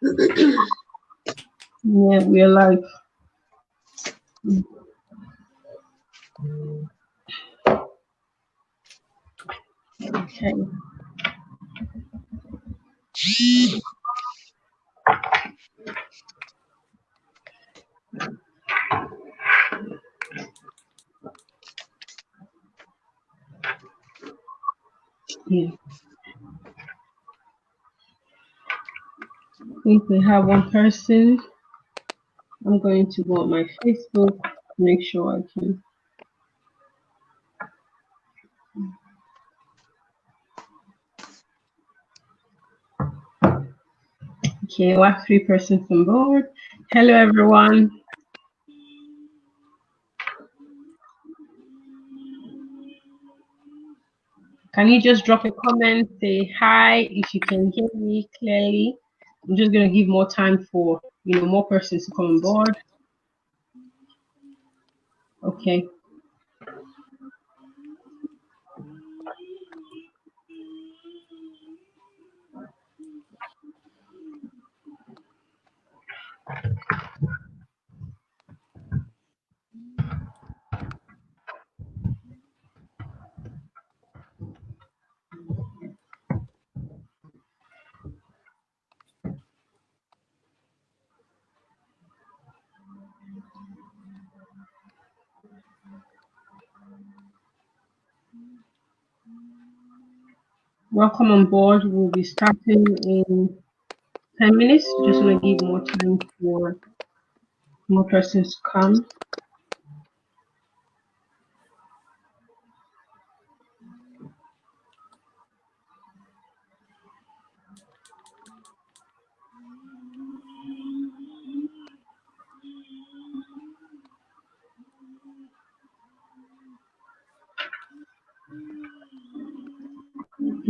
Yeah, we are live. Okay. Yeah. I think we have one person. I'm going to go on my Facebook to make sure I can. Okay, we have 3 persons on board. Hello, everyone. Can you just drop a comment, say hi if you can hear me clearly? I'm just going to give more time for, more persons to come on board. Okay. Welcome on board. We'll be starting in 10 minutes. Just want to give more time for more persons to come.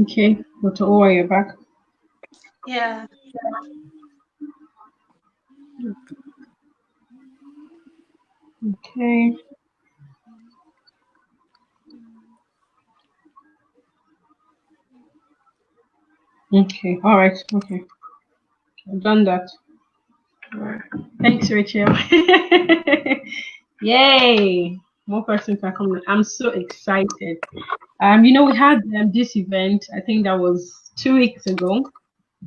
Okay, Dr. Owa, you're back. Yeah. Okay. Okay, all right. Okay, I've done that. All right. Thanks, Rachel. Yay! More persons are coming. I'm so excited. We had this event. I think that was 2 weeks ago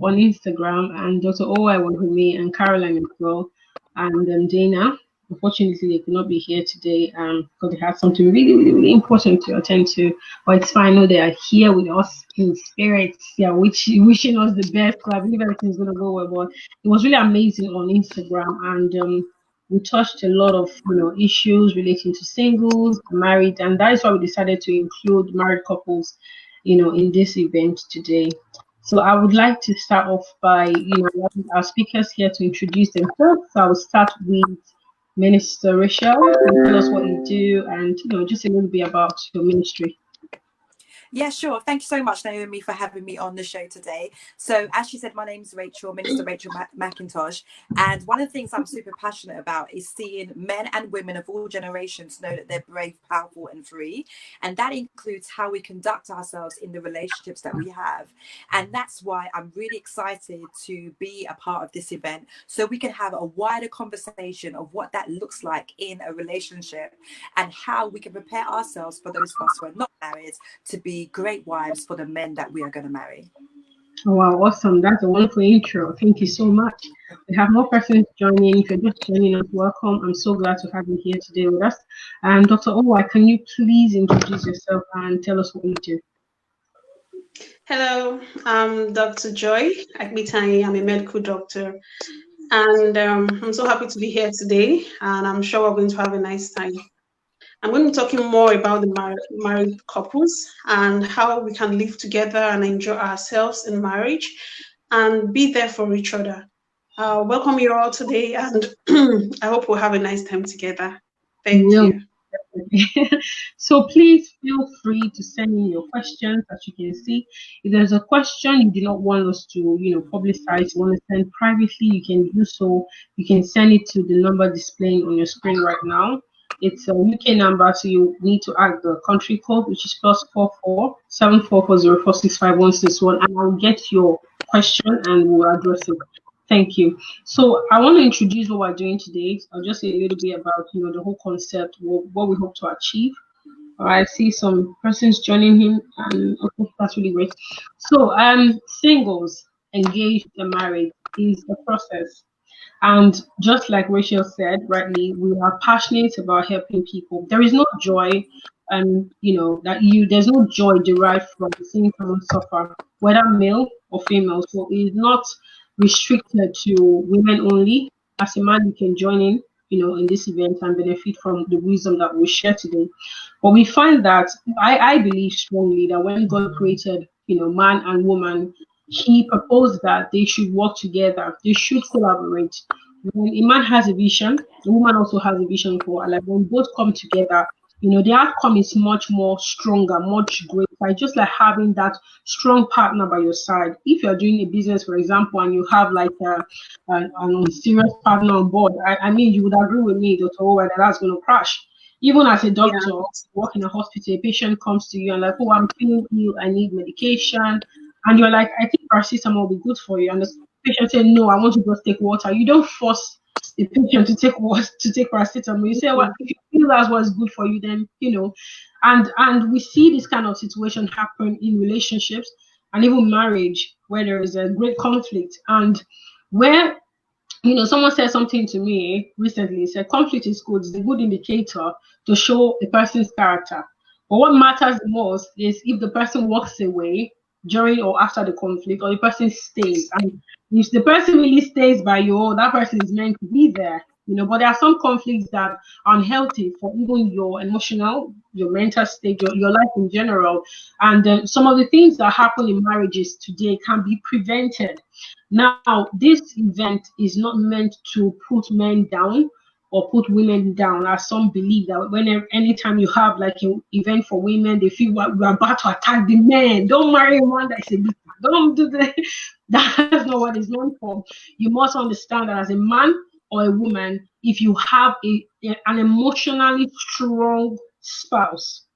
on Instagram, and Dr. Owa was with me, and Caroline as well, and Dana. Unfortunately, they could not be here today because they had something really, really, really important to attend to. But it's fine. I know they are here with us in spirit. Yeah, wishing us the best. So I believe everything's gonna go well. But it was really amazing on Instagram, and we touched a lot of issues relating to singles, married, and that is why we decided to include married couples, in this event today. So I would like to start off by, wanting our speakers here to introduce themselves. So I will start with Minister Rachel. Tell us what you do and, just a little bit about your ministry. Yeah, sure. Thank you so much, Naomi, for having me on the show today. So, as she said, my name is Rachel, Minister Rachel McIntosh. And one of the things I'm super passionate about is seeing men and women of all generations know that they're brave, powerful, and free. And that includes how we conduct ourselves in the relationships that we have. And that's why I'm really excited to be a part of this event so we can have a wider conversation of what that looks like in a relationship and how we can prepare ourselves for those of us who are not married to be great wives for the men that we are going to marry. Oh, wow, awesome. That's a wonderful intro. Thank you so much. We have more persons joining. If you're just joining us, welcome. I'm so glad to have you here today with us. Dr. Owa, can you please introduce yourself and tell us what you do? Hello, I'm Dr. Joy Akmitani. I'm a medical doctor. And I'm so happy to be here today. And I'm sure we're going to have a nice time. I'm going to be talking more about the married couples and how we can live together and enjoy ourselves in marriage and be there for each other. Welcome you all today, and I hope we'll have a nice time together. Thank you. So please feel free to send in your questions. As you can see, if there's a question you do not want us to, publicize, you want to send privately, you can do so. You can send it to the number displaying on your screen right now. It's a UK number, so you need to add the country code, which is +44 7440465161, and I'll get your question and we'll address it. Thank you. So I want to introduce what we're doing today. I'll just say a little bit about the whole concept, what we hope to achieve. All right, I see some persons joining him, and okay, that's really great. So singles, engaged, and married is a process. And just like Rachel said rightly, we are passionate about helping people. There is no joy, there's no joy derived from seeing someone suffer, whether male or female. So it is not restricted to women only. As a man, you can join in this event and benefit from the wisdom that we share today. But we find that I believe strongly that when God created, man and woman, he proposed that they should work together, they should collaborate. When a man has a vision, the woman also has a vision for, like when both come together, the outcome is much more stronger, much greater. It's just like having that strong partner by your side. If you're doing a business, for example, and you have like an serious partner on board, I mean, you would agree with me, Dr. Owen, that that's going to crash. Even as a doctor, Yeah. work in a hospital, a patient comes to you and like, oh, I'm feeling ill, I need medication. And you're like, I think paracetamol will be good for you. And the patient said, no, I want you to just take water. You don't force the patient to take paracetamol. You say, well, if you feel that's what's good for you, then and we see this kind of situation happen in relationships and even marriage where there is a great conflict and where someone said something to me recently. Said conflict is good. It's a good indicator to show a person's character. But what matters the most is if the person walks away during or after the conflict, or the person stays. And if the person really stays by you, that person is meant to be there. But there are some conflicts that are unhealthy for even your emotional, your mental state, your life in general. And some of the things that happen in marriages today can be prevented. Now, this event is not meant to put men down or put women down, as some believe that anytime you have like an event for women, they feel we're about to attack the men. Don't marry one that is a bit. Don't do that. That's not what it's meant for. You must understand that as a man or a woman, if you have an emotionally strong spouse,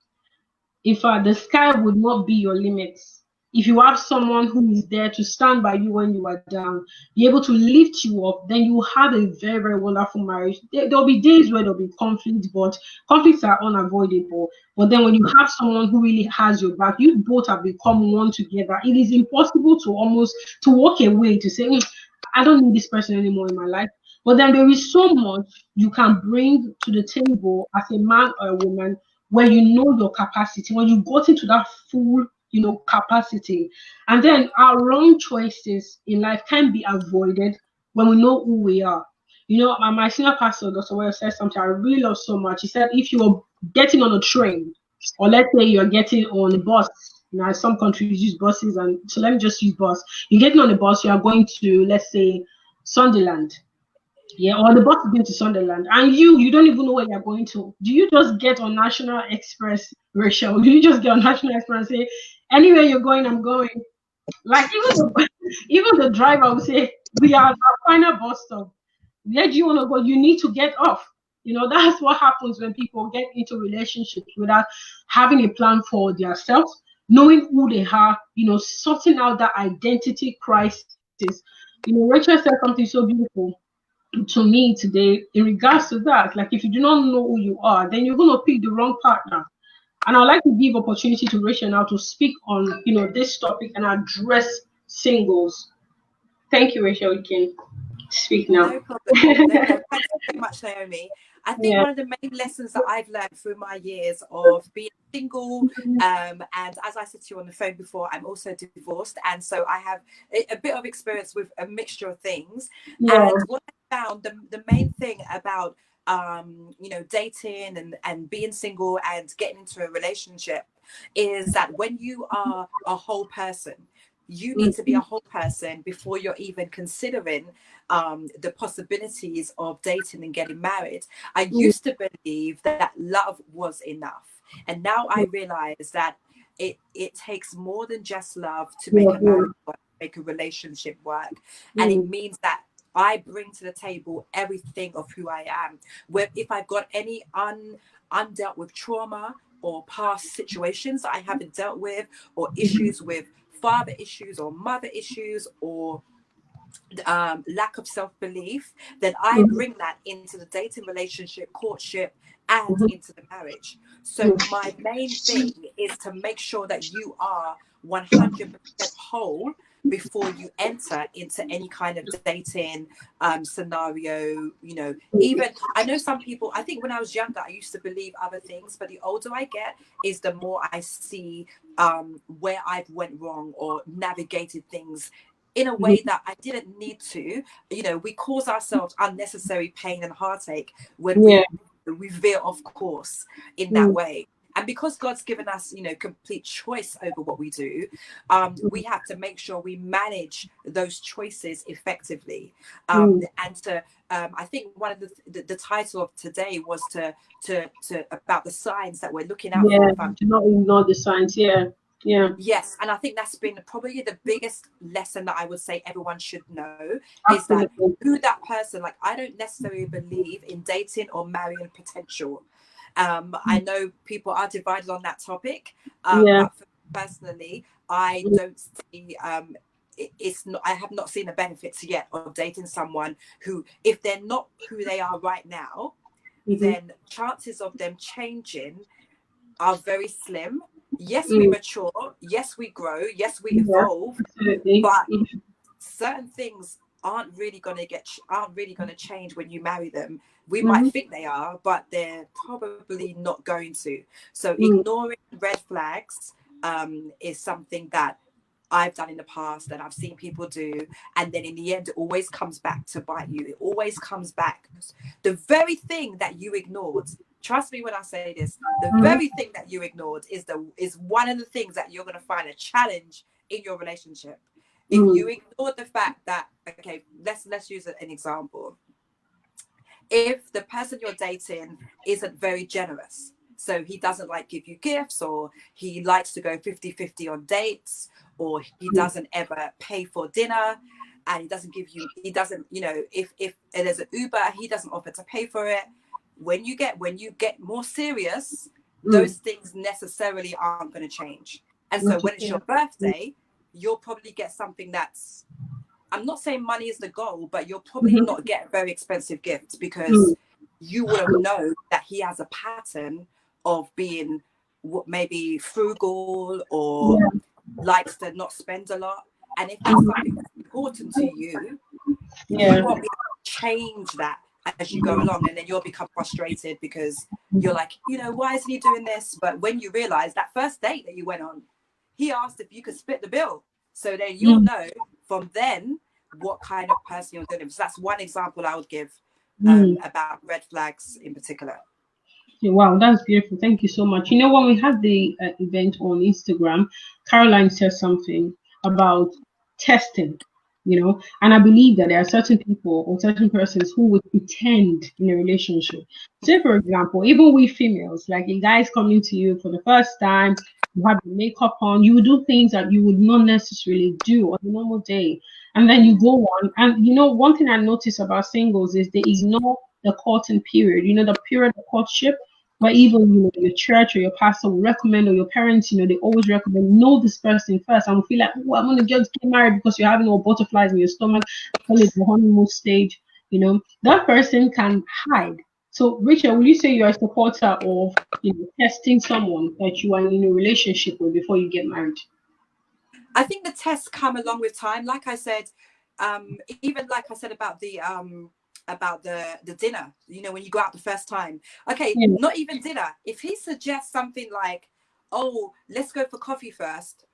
in fact, the sky would not be your limits. If you have someone who is there to stand by you when you are down, be able to lift you up, then you have a very, very wonderful marriage. There'll be days where there'll be conflict, but conflicts are unavoidable. But then when you have someone who really has your back, you both have become one together. It is impossible to walk away, to say, I don't need this person anymore in my life. But then there is so much you can bring to the table as a man or a woman when you know your capacity, when you got into that full, capacity. And then our wrong choices in life can be avoided when we know who we are. My senior pastor, Dr. Well, said something I really love so much. He said, if you're getting on a train, or let's say you're getting on a bus, some countries use buses, and so let me just use bus. You're getting on the bus, you are going to, let's say, Sunderland. Yeah, or the bus is going to Sunderland, and you don't even know where you're going to. Do you just get on National Express, Rachel? Do you just get on National Express and say, anywhere you're going, I'm going? Like even the driver will say, we are at our final bus stop. Where do you want to go? You need to get off. That's what happens when people get into relationships without having a plan for themselves, knowing who they are, sorting out that identity crisis. Rachel said something so beautiful to me today in regards to that. Like, if you do not know who you are, then you're going to pick the wrong partner. And I'd like to give opportunity to Rachel now to speak on this topic and address singles. Thank you, Rachel. You can speak now. No problem. Thank you so much, Naomi. I think Yeah. one of the main lessons that I've learned through my years of being single, and as I said to you on the phone before, I'm also divorced, and so I have a bit of experience with a mixture of things. Yeah. And what I found, the main thing about dating and being single and getting into a relationship is that when you are a whole person, you need to be a whole person before you're even considering the possibilities of dating and getting married. I used to believe that love was enough, and now I realize that it takes more than just love to make a marriage work, make a relationship work. And it means that I bring to the table everything of who I am. Where if I've got any undealt with trauma or past situations that I haven't dealt with, or issues with father issues or mother issues, or lack of self-belief, then I bring that into the dating relationship, courtship, and into the marriage. So my main thing is to make sure that you are 100% whole before you enter into any kind of dating scenario. You know, even I know some people, I think when I was younger I used to believe other things, but the older I get is the more I see where I've went wrong or navigated things in a way that I didn't need to. You know, we cause ourselves unnecessary pain and heartache when we veer off course in that way. And because God's given us, you know, complete choice over what we do, we have to make sure we manage those choices effectively. And to, I think one of the title of today was to about the signs that we're looking out for. Do not ignore the signs. Yes, and I think that's been probably the biggest lesson that I would say everyone should know. Absolutely. Is that who that person, like, I don't necessarily believe in dating or marrying potential. I know people are divided on that topic, but personally, I don't see it's not, I have not seen the benefits yet of dating someone who, if they're not who they are right now, then chances of them changing are very slim. Yes, we mature. Yes, we grow. Yes, we evolve. But certain things aren't really going to change when you marry them. We might think they are, but they're probably not going to. So ignoring red flags is something that I've done in the past, that I've seen people do, and then in the end it always comes back to bite you. It always comes back. The very thing that you ignored, trust me when I say this, the very thing that you ignored is one of the things that you're going to find a challenge in your relationship. If you ignore the fact that, okay, let's use an example. If the person you're dating isn't very generous, so he doesn't like give you gifts, or he likes to go 50-50 on dates, or he doesn't ever pay for dinner, and he doesn't, you know, if there's an Uber, he doesn't offer to pay for it. When you get more serious, those things necessarily aren't going to change. And so when it's your birthday, you'll probably get something that's, I'm not saying money is the goal, but you'll probably not get a very expensive gift, because you would have known that he has a pattern of being maybe frugal or likes to not spend a lot. And if that's something that's important to you, you won't be able to change that as you go along, and then you'll become frustrated because you're like, you know, why isn't he doing this? But when you realize that first date that you went on, he asked if you could split the bill. So then you'll know from then what kind of person you're dealing with. So that's one example I would give about red flags in particular. Wow, that's beautiful. Thank you so much. You know, when we had the event on Instagram, Caroline said something about testing, you know, and I believe that there are certain people or certain persons who would pretend in a relationship. Say, for example, even we females, like a guy's coming to you for the first time, you have the makeup on, you would do things that you would not necessarily do on a normal day. And then you go on. And, you know, one thing I notice about singles is they ignore the courting period, you know, the period of courtship. But even, you know, your church or your pastor will recommend, or your parents, you know, they always recommend, know this person first. And feel like, oh, I'm going to just get married because you're having all butterflies in your stomach, call it the honeymoon stage. You know, that person can hide. So, Rachel, will you say you're a supporter of, you know, testing someone that you are in a relationship with before you get married? I think the tests come along with time. Like I said, even like I said about the dinner, you know, when you go out the first time, okay, not even dinner. If he suggests something like, oh, let's go for coffee first,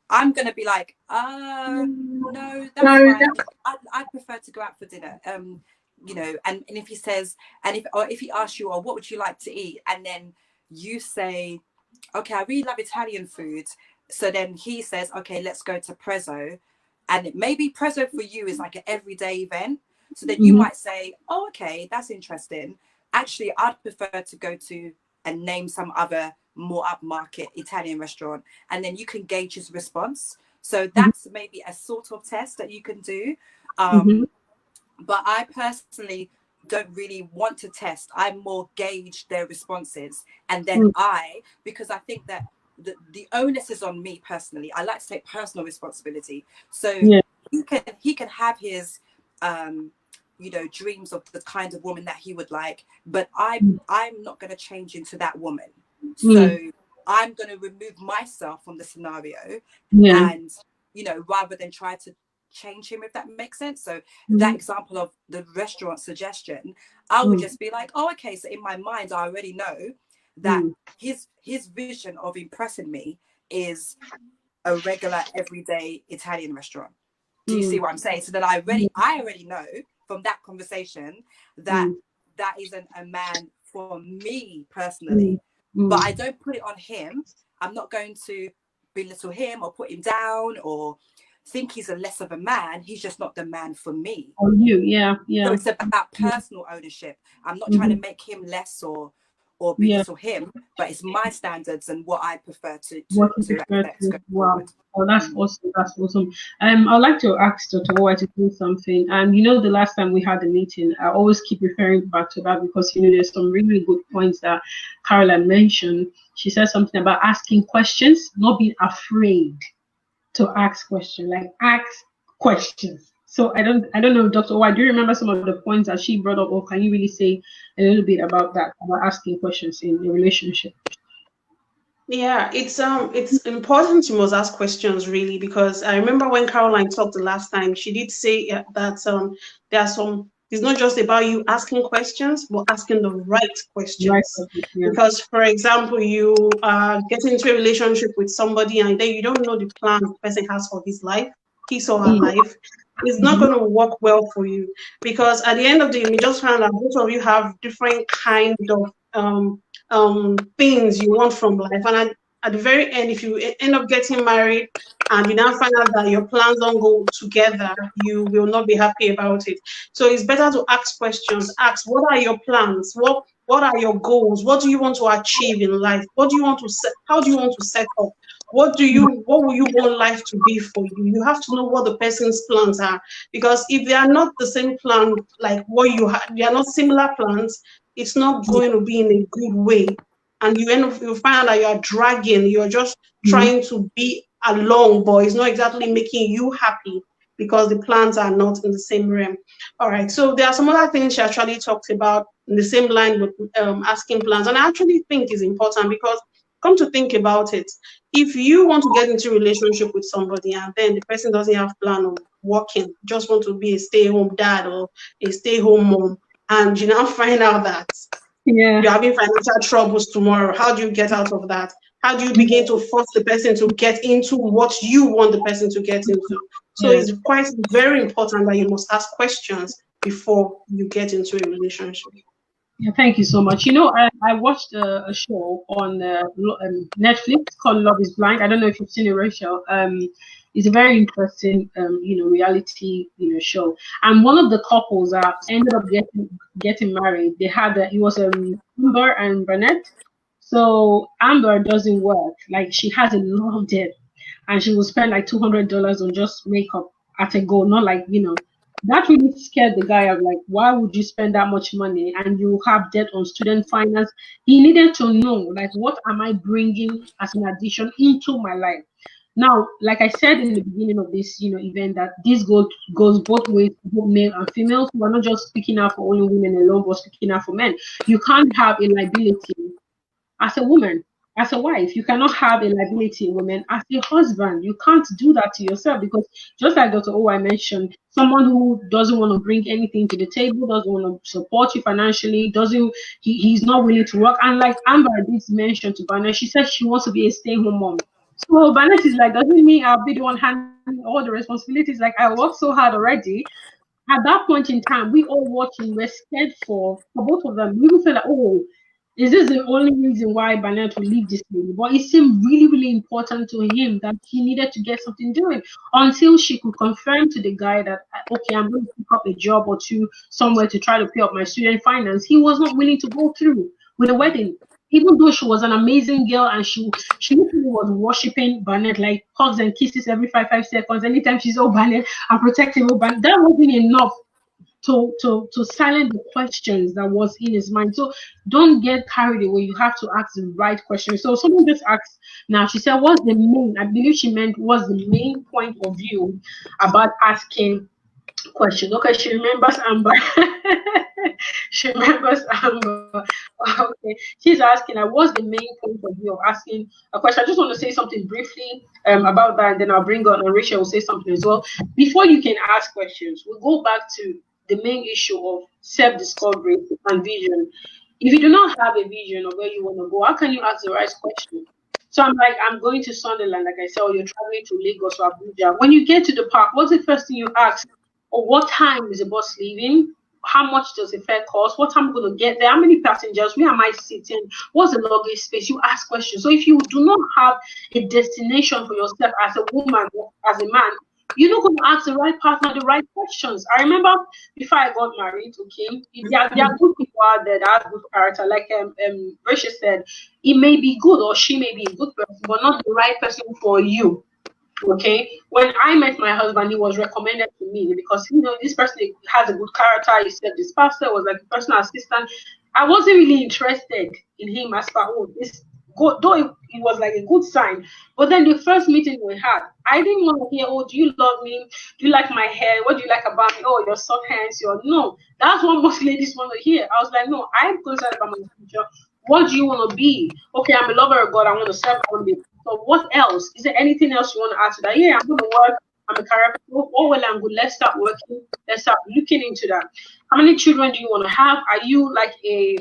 I'm going to be like, no, that's fine. I'd prefer to go out for dinner. You know, and if he says, if he asks you, oh, what would you like to eat? And then you say, okay, I really love Italian food. So then he says, okay, let's go to Prezzo. And maybe Prezzo for you is like an everyday event. So then you might say, oh, okay, that's interesting. Actually, I'd prefer to go to and name some other more upmarket Italian restaurant. And then you can gauge his response. So that's maybe a sort of test that you can do. But I personally don't really want to test. I more gauge their responses. And then because I think that the onus is on me personally. I like to take personal responsibility. So he can have his you know, dreams of the kind of woman that he would like, but I'm not going to change into that woman. So I'm going to remove myself from the scenario, and, you know, rather than try to change him, if that makes sense. So that example of the restaurant suggestion, I would just be like, oh, okay, so in my mind I already know that his vision of impressing me is a regular everyday Italian restaurant. Do you see what I'm saying? So that I already know from that conversation that that isn't a man for me personally. But I don't put it on him. I'm not going to belittle him or put him down or think he's a less of a man. He's just not the man for me. For you, yeah. So it's about personal ownership. I'm not trying to make him less or belittle him, but it's my standards and what I prefer to accept. Wow. Oh, that's awesome. That's awesome. I'd like to ask Dr. Owa to do something. You know, the last time we had a meeting, I always keep referring back to that because, you know, there's some really good points that Caroline mentioned. She said something about asking questions, not being afraid to ask questions, like ask questions. So I don't know, Dr. Owa, do you remember some of the points that she brought up, or can you really say a little bit about that, about asking questions in a relationship? Yeah, it's important you must ask questions, really, because I remember when Caroline talked the last time, she did say that there are some, it's not just about you asking questions, but asking the right questions. Right. Because, for example, you get into a relationship with somebody and then you don't know the plan the person has for his life, his or her life. It's not going to work well for you, because at the end of the day, you just find that both of you have different kind of things you want from life, and at the very end, if you end up getting married and you now find out that your plans don't go together, you will not be happy about it. So it's better to ask questions. Ask, what are your plans? What are your goals? What do you want to achieve in life? What do you want to set? How do you want to set up? What will you want life to be for you? You have to know what the person's plans are, because if they are not the same plan like what you have, they are not similar plans, it's not going to be in a good way. And you find out that you are dragging, you're just trying to be along, but it's not exactly making you happy because the plans are not in the same realm. All right, so there are some other things she actually talked about in the same line with asking plans. And I actually think is important, because come to think about it, if you want to get into a relationship with somebody and then the person doesn't have plan of working, just want to be a stay-at-home dad or a stay-at-home mom, and you now find out that you're having financial troubles tomorrow, how do you get out of that? How do you begin to force the person to get into what you want the person to get into? So it's quite very important that you must ask questions before you get into a relationship. Yeah, thank you so much. You know, I watched a show on Netflix called Love is Blind. I don't know if you've seen it, Rachel. It's a very interesting, reality, show. And one of the couples that ended up getting married, they had it was Amber and Burnett. So Amber doesn't work. Like, she has a lot of debt, and she will spend like $200 on just makeup at a go. Not like, that really scared the guy of like, why would you spend that much money and you have debt on student finance? He needed to know, like, what am I bringing as an addition into my life? Now, like I said in the beginning of this, event, that this goes both ways, both male and female. So we're not just speaking out for only women alone, but speaking out for men. You can't have a liability as a woman, as a wife. You cannot have a liability in women as a husband. You can't do that to yourself, because just like Dr. Owa mentioned, someone who doesn't want to bring anything to the table, doesn't want to support you financially, he's not willing to work. And like Amber did mention to Bernard, she said she wants to be a stay-home mom. So Bernard is like, doesn't mean I'll be the one handling all the responsibilities. Like, I worked so hard already. At that point in time, we all watching, we're scared for both of them. We will feel like, oh, is this the only reason why Bernard will leave this lady? But it seemed really, really important to him that he needed to get something doing, until she could confirm to the guy that, okay, I'm going to pick up a job or two somewhere to try to pay up my student finance. He was not willing to go through with the wedding, even though she was an amazing girl and she literally was worshiping Bernard, like hugs and kisses every 5 seconds. Anytime she saw Bernard and protecting Bernard, that wasn't enough to silence the questions that was in his mind. So don't get carried away. You have to ask the right question. So someone just asked now, she said, what's the main, I believe she meant, what's the main point of view about asking questions? Okay, she remembers Amber. She remembers Amber. Okay, she's asking, what's the main point of view of asking a question? I just want to say something briefly about that, and then I'll bring on, and Rachel will say something as well. Before you can ask questions, we'll go back to the main issue of self-discovery and vision. If you do not have a vision of where you want to go, how can you ask the right question? So I'm like, I'm going to Sunderland, like I said, or you're traveling to Lagos or Abuja. When you get to the park, what's the first thing you ask? Or what time is the bus leaving? How much does the fare cost? What time am I going to get there? How many passengers? Where am I sitting? What's the luggage space? You ask questions. So if you do not have a destination for yourself as a woman, or as a man, you're not going to ask the right partner the right questions. I remember before I got married, okay, there are good people out there that have good character. Like Rachel said, it may be good or she may be a good person, but not the right person for you. Okay, when I met my husband, he was recommended to me because this person has a good character. He said this pastor was like a personal assistant. I wasn't really interested in him as far this good, though it was like a good sign. But then the first meeting we had, I didn't want to hear, do you love me? Do you like my hair? What do you like about me? Oh, your soft hands, no. That's what most ladies want to hear. I was like, no, I'm concerned about my future. What do you want to be? Okay, I'm a lover of God. I want to serve. I want to be. So what else? Is there anything else you want to add to that? Yeah, I'm going to work. I'm a character. Oh, well, I'm good. Let's start working. Let's start looking into that. How many children do you want to have? Are you like a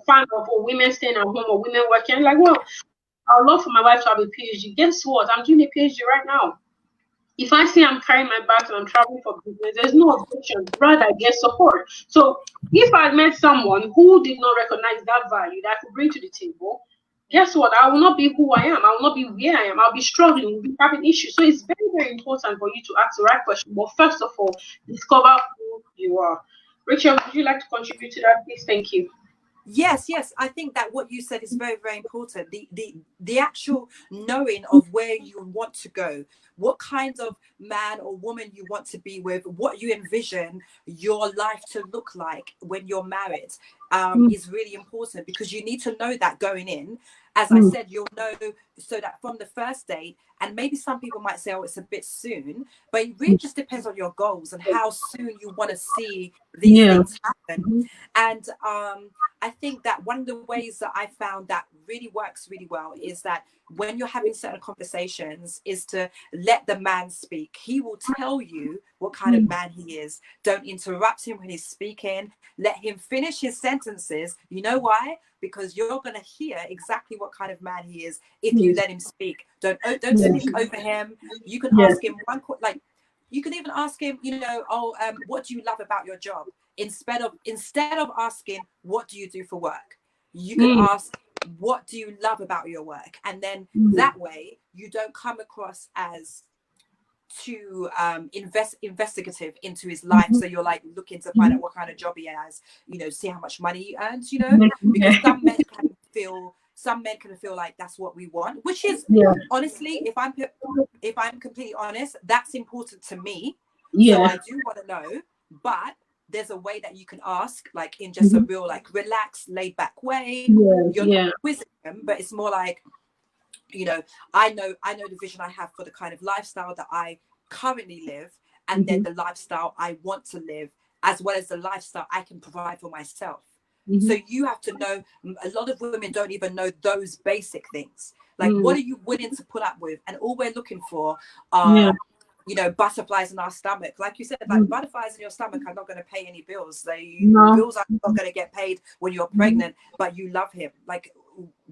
fan of women staying at home or women working? Like, well, I would love for my wife to have a PhD. Guess what? I'm doing a PhD right now. If I say I'm carrying my bag and I'm traveling for business, there's no objection. Rather, I get support. So if I met someone who did not recognize that value that I could bring to the table, guess what? I will not be who I am. I will not be where I am. I'll be struggling. We'll be having issues. So it's very, very important for you to ask the right question. But first of all, discover who you are. Rachel, would you like to contribute to that, please? Thank you. Yes, I think that what you said is very, very important. The actual knowing of where you want to go, what kind of man or woman you want to be with, what you envision your life to look like when you're married, is really important, because you need to know that going in. As I said, you'll know so that from the first date, and maybe some people might say, oh, it's a bit soon, but it really just depends on your goals and how soon you want to see these things happen. And I think that one of the ways that I found that really works really well is that when you're having certain conversations is to let the man speak. He will tell you what kind of man he is. Don't interrupt him when he's speaking. Let him finish his sentences. You know why? Because you're going to hear exactly what kind of man he is if you let him speak. Don't speak over him. You can ask him you can even ask him, what do you love about your job? Instead of asking, what do you do for work? You can ask, what do you love about your work? And then that way you don't come across as too investigative into his life. So you're like looking to find out what kind of job he has, see how much money he earns, because some men can feel like that's what we want, which is honestly, if I'm completely honest, that's important to me. So I do want to know, but there's a way that you can ask, like in just a real, like, relaxed, laid back way. You're not quizzing them, but it's more like, I know the vision I have for the kind of lifestyle that I currently live, and then the lifestyle I want to live, as well as the lifestyle I can provide for myself. So you have to know, a lot of women don't even know those basic things. Like, what are you willing to put up with? And all we're looking for are, butterflies in our stomach. Like you said, like butterflies in your stomach are not going to pay any bills. Bills are not going to get paid when you're pregnant, but you love him. Like,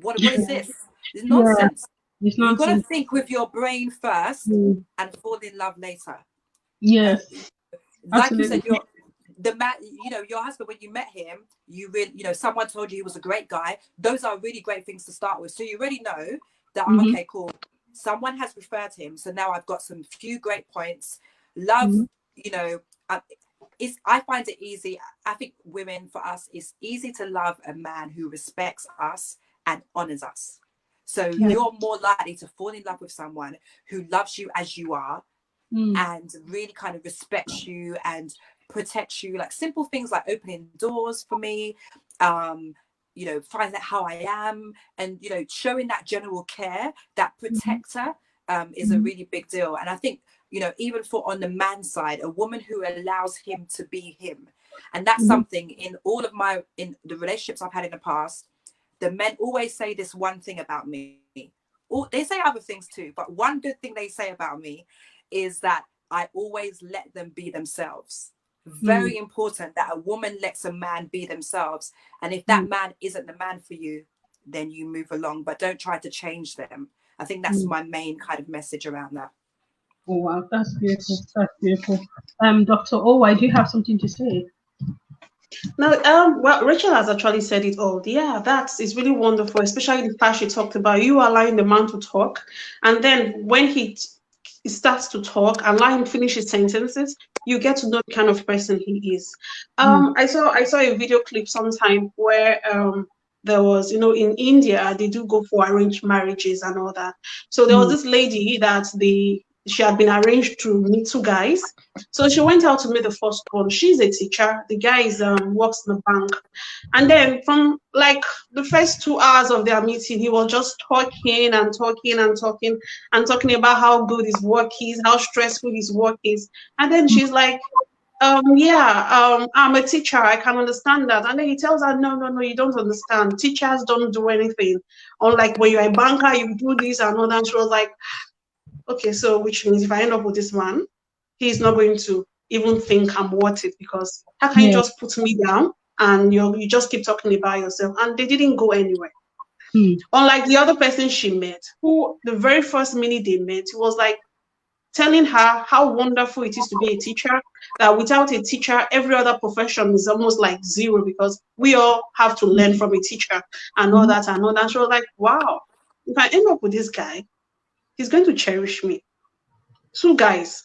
what is this? It's nonsense. You've got to think with your brain first and fall in love later. Yes. Like you said, the man, your husband, when you met him, you really, someone told you he was a great guy. Those are really great things to start with. So you already know that, okay, cool. Someone has referred him. So now I've got some few great points. Love, I find it easy. I think women, for us, it's easy to love a man who respects us and honors us. So you're more likely to fall in love with someone who loves you as you are, and really kind of respects you and protects you, like simple things like opening doors for me, you know, finding out how I am, and, you know, showing that general care, that protector, is a really big deal. And I think, you know, even for on the man side, a woman who allows him to be him. And that's something in all of in the relationships I've had in the past, the men always say this one thing about me. They say other things too, but one good thing they say about me is that I always let them be themselves. Very important that a woman lets a man be themselves. And if that man isn't the man for you, then you move along, but don't try to change them. I think that's my main kind of message around that. Oh, wow, that's beautiful. That's beautiful. Dr. Owa, do you have something to say? No, well, Rachel has actually said it all. Yeah, is really wonderful, especially the part she talked about you allowing the man to talk, and then when he starts to talk, allow him finish his sentences, you get to know the kind of person he is. I saw a video clip sometime where there was, you know, in India they do go for arranged marriages and all that. So there was this lady that she had been arranged to meet two guys. So she went out to meet the first one. She's a teacher. The guy works in the bank. And then from like the first 2 hours of their meeting, he was just talking and talking and talking and talking about how good his work is, how stressful his work is. And then she's like, I'm a teacher. I can understand that. And then he tells her, no, you don't understand. Teachers don't do anything. Unlike when you're a banker, you do this and all that. She was like, okay, so which means if I end up with this man, he's not going to even think I'm worth it, because how can you just put me down and you just keep talking about yourself? And they didn't go anywhere. Unlike the other person she met, who the very first minute they met, he was like telling her how wonderful it is to be a teacher, that without a teacher, every other profession is almost like zero, because we all have to learn from a teacher and all that and all that. She was like, wow, if I end up with this guy, he's going to cherish me. Two guys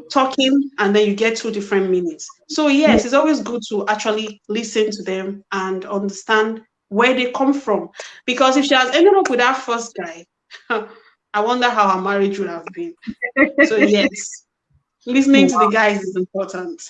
talking, and then you get 2 different meanings. So yes, it's always good to actually listen to them and understand where they come from. Because if she has ended up with that first guy, I wonder how her marriage would have been. So yes, listening to the guys is important.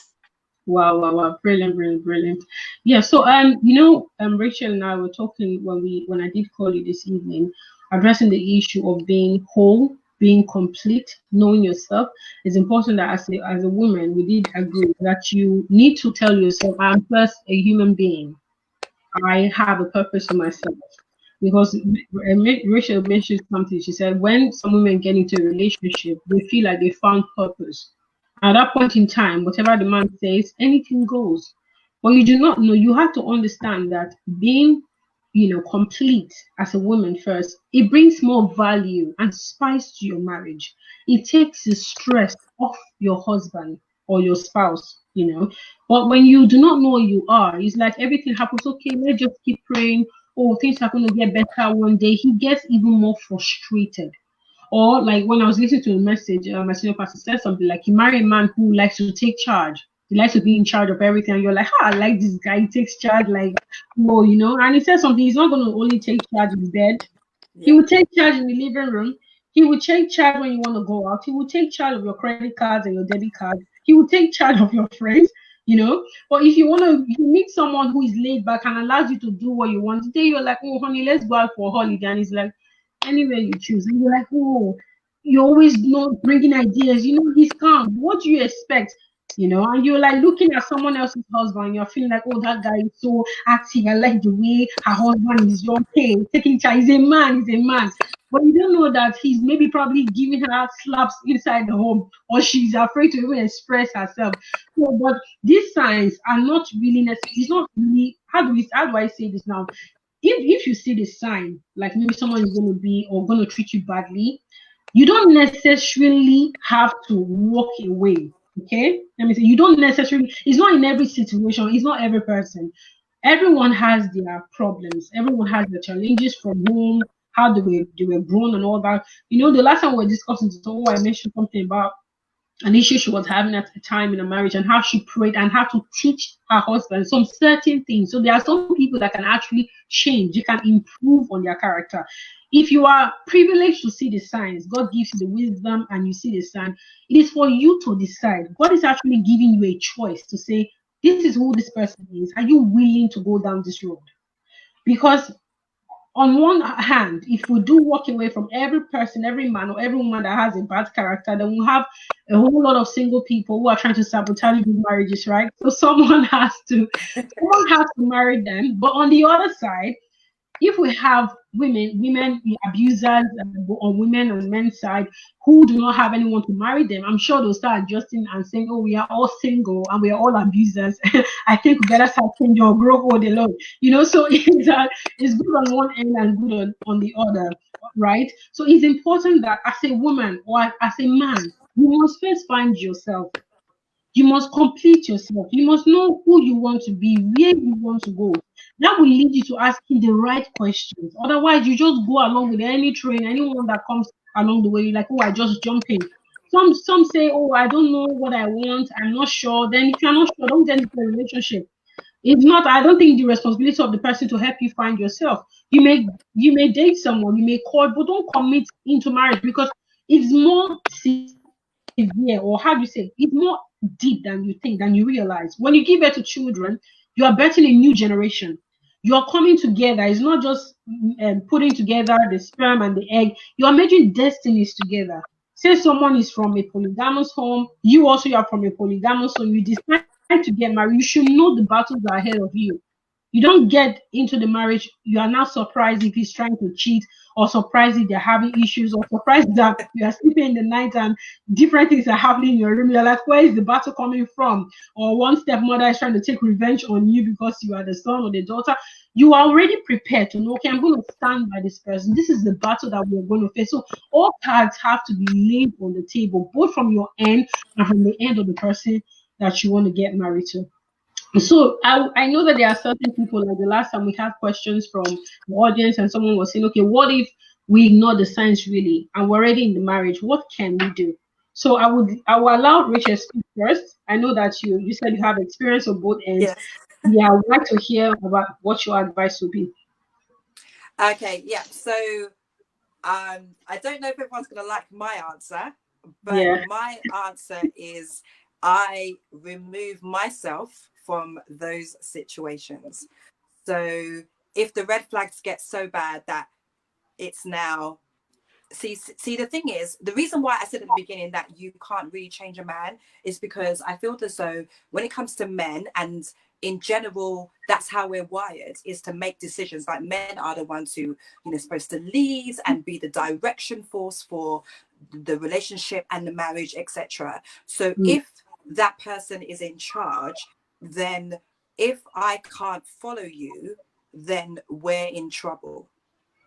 Wow. Brilliant. Yeah, so Rachel and I were talking when I did call you this evening, addressing the issue of being whole, being complete, knowing yourself. It's important that as a woman, we did agree that you need to tell yourself, I'm first a human being. I have a purpose for myself. Because Rachel mentioned something. She said when some women get into a relationship, they feel like they found purpose. At that point in time, whatever the man says, anything goes. But you do not know. You have to understand that being complete as a woman first, it brings more value and spice to your marriage. It takes the stress off your husband or your spouse, But when you do not know who you are, it's like everything happens. Okay, let's just keep praying. Oh, things are going to get better one day. He gets even more frustrated. Or like when I was listening to a message, my senior pastor said something like, you marry a man who likes to take charge. He likes to be in charge of everything. And you're like, I like this guy. He takes charge like, And he says something. He's not going to only take charge in bed. Yeah. He will take charge in the living room. He will take charge when you want to go out. He will take charge of your credit cards and your debit cards. He will take charge of your friends. But if you meet someone who is laid back and allows you to do what you want, today you're like, oh honey, let's go out for a holiday, and he's like, anywhere you choose, and you're like, oh, you're always bringing ideas, he's calm. What do you expect? And you're like looking at someone else's husband, and you're feeling like, oh, that guy is so active. I like the way her husband is taking charge. He's a man. But you don't know that he's maybe probably giving her slaps inside the home, or she's afraid to even express herself. So, but these signs are not really necessary. It's not really, how do I say this now? If you see the sign, like maybe someone is going to be or going to treat you badly, you don't necessarily have to walk away. Okay? Let me say, you don't necessarily, it's not in every situation, it's not every person. Everyone has their problems, everyone has their challenges from home, how they were grown and all that. The last time we were discussing, I mentioned something about an issue she was having at the time in a marriage, and how she prayed and how to teach her husband some certain things. So there are some people that can actually change, they can improve on their character. If you are privileged to see the signs, God gives you the wisdom and you see the sign, it is for you to decide. God is actually giving you a choice to say, this is who this person is. Are you willing to go down this road? Because on one hand, if we do walk away from every person, every man or every woman that has a bad character, then we'll have a whole lot of single people who are trying to sabotage good marriages, right? So someone has to marry them. But on the other side, if we have women abusers on women on men's side who do not have anyone to marry them, I'm sure they'll start adjusting and saying, oh, we are all single and we are all abusers. I think we better start changing or grow old alone. So it's good on one end and good on the other, right? So it's important that as a woman or as a man, you must first find yourself. You must complete yourself. You must know who you want to be, where you want to go. That will lead you to asking the right questions. Otherwise, you just go along with any train, anyone that comes along the way. You're like, oh, I just jump in. Some say, oh, I don't know what I want. I'm not sure. Then if you're not sure, don't get into a relationship. It's not. I don't think the responsibility of the person to help you find yourself. You may date someone, you may court, but don't commit into marriage because it's more severe, or how do you say, it's more deep than you think, than you realize. When you give birth to children, you are birthing a new generation. You are coming together. It's not just putting together the sperm and the egg. You are making destinies together. Say someone is from a polygamous home, you also are from a polygamous home, you decide to get married, you should know the battles that are ahead of you. You don't get into the marriage, you are now surprised if he's trying to cheat, or surprised if they're having issues, or surprised that you are sleeping in the night and different things are happening in your room. You're like, where is the battle coming from? Or one stepmother is trying to take revenge on you because you are the son or the daughter. You are already prepared to know, okay, I'm going to stand by this person. This is the battle that we're going to face. So all cards have to be laid on the table, both from your end and from the end of the person that you want to get married to. So I know that there are certain people, like the last time we had questions from the audience and someone was saying, okay, what if we ignore the signs really and we're already in the marriage? What can we do? So I will allow Rachel to speak first. I know that you said you have experience on both ends. Yes. Yeah, I would like to hear about what your advice would be. Okay, yeah. So I don't know if everyone's gonna like my answer, but Yeah. my answer is I remove myself from those situations. So if the red flags get so bad that it's now see the thing is, the reason why I said at the beginning that you can't really change a man is because I feel as though when it comes to men, and in general that's how we're wired, is to make decisions. Like, men are the ones who, supposed to lead and be the direction force for the relationship and the marriage, etc. So if that person is in charge, then if I can't follow you, then we're in trouble.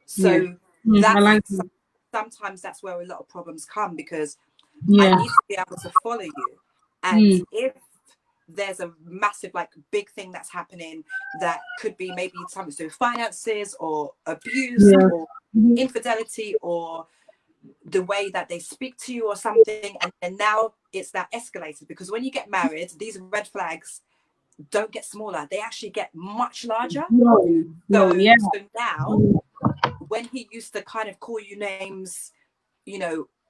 So sometimes that's where a lot of problems come, because I need to be able to follow you. And if there's a massive, big thing that's happening that could be maybe something to do with finances or abuse or infidelity or the way that they speak to you or something, and now it's that escalated, because when you get married, these red flags don't get smaller, they actually get much larger. So now, when he used to kind of call you names,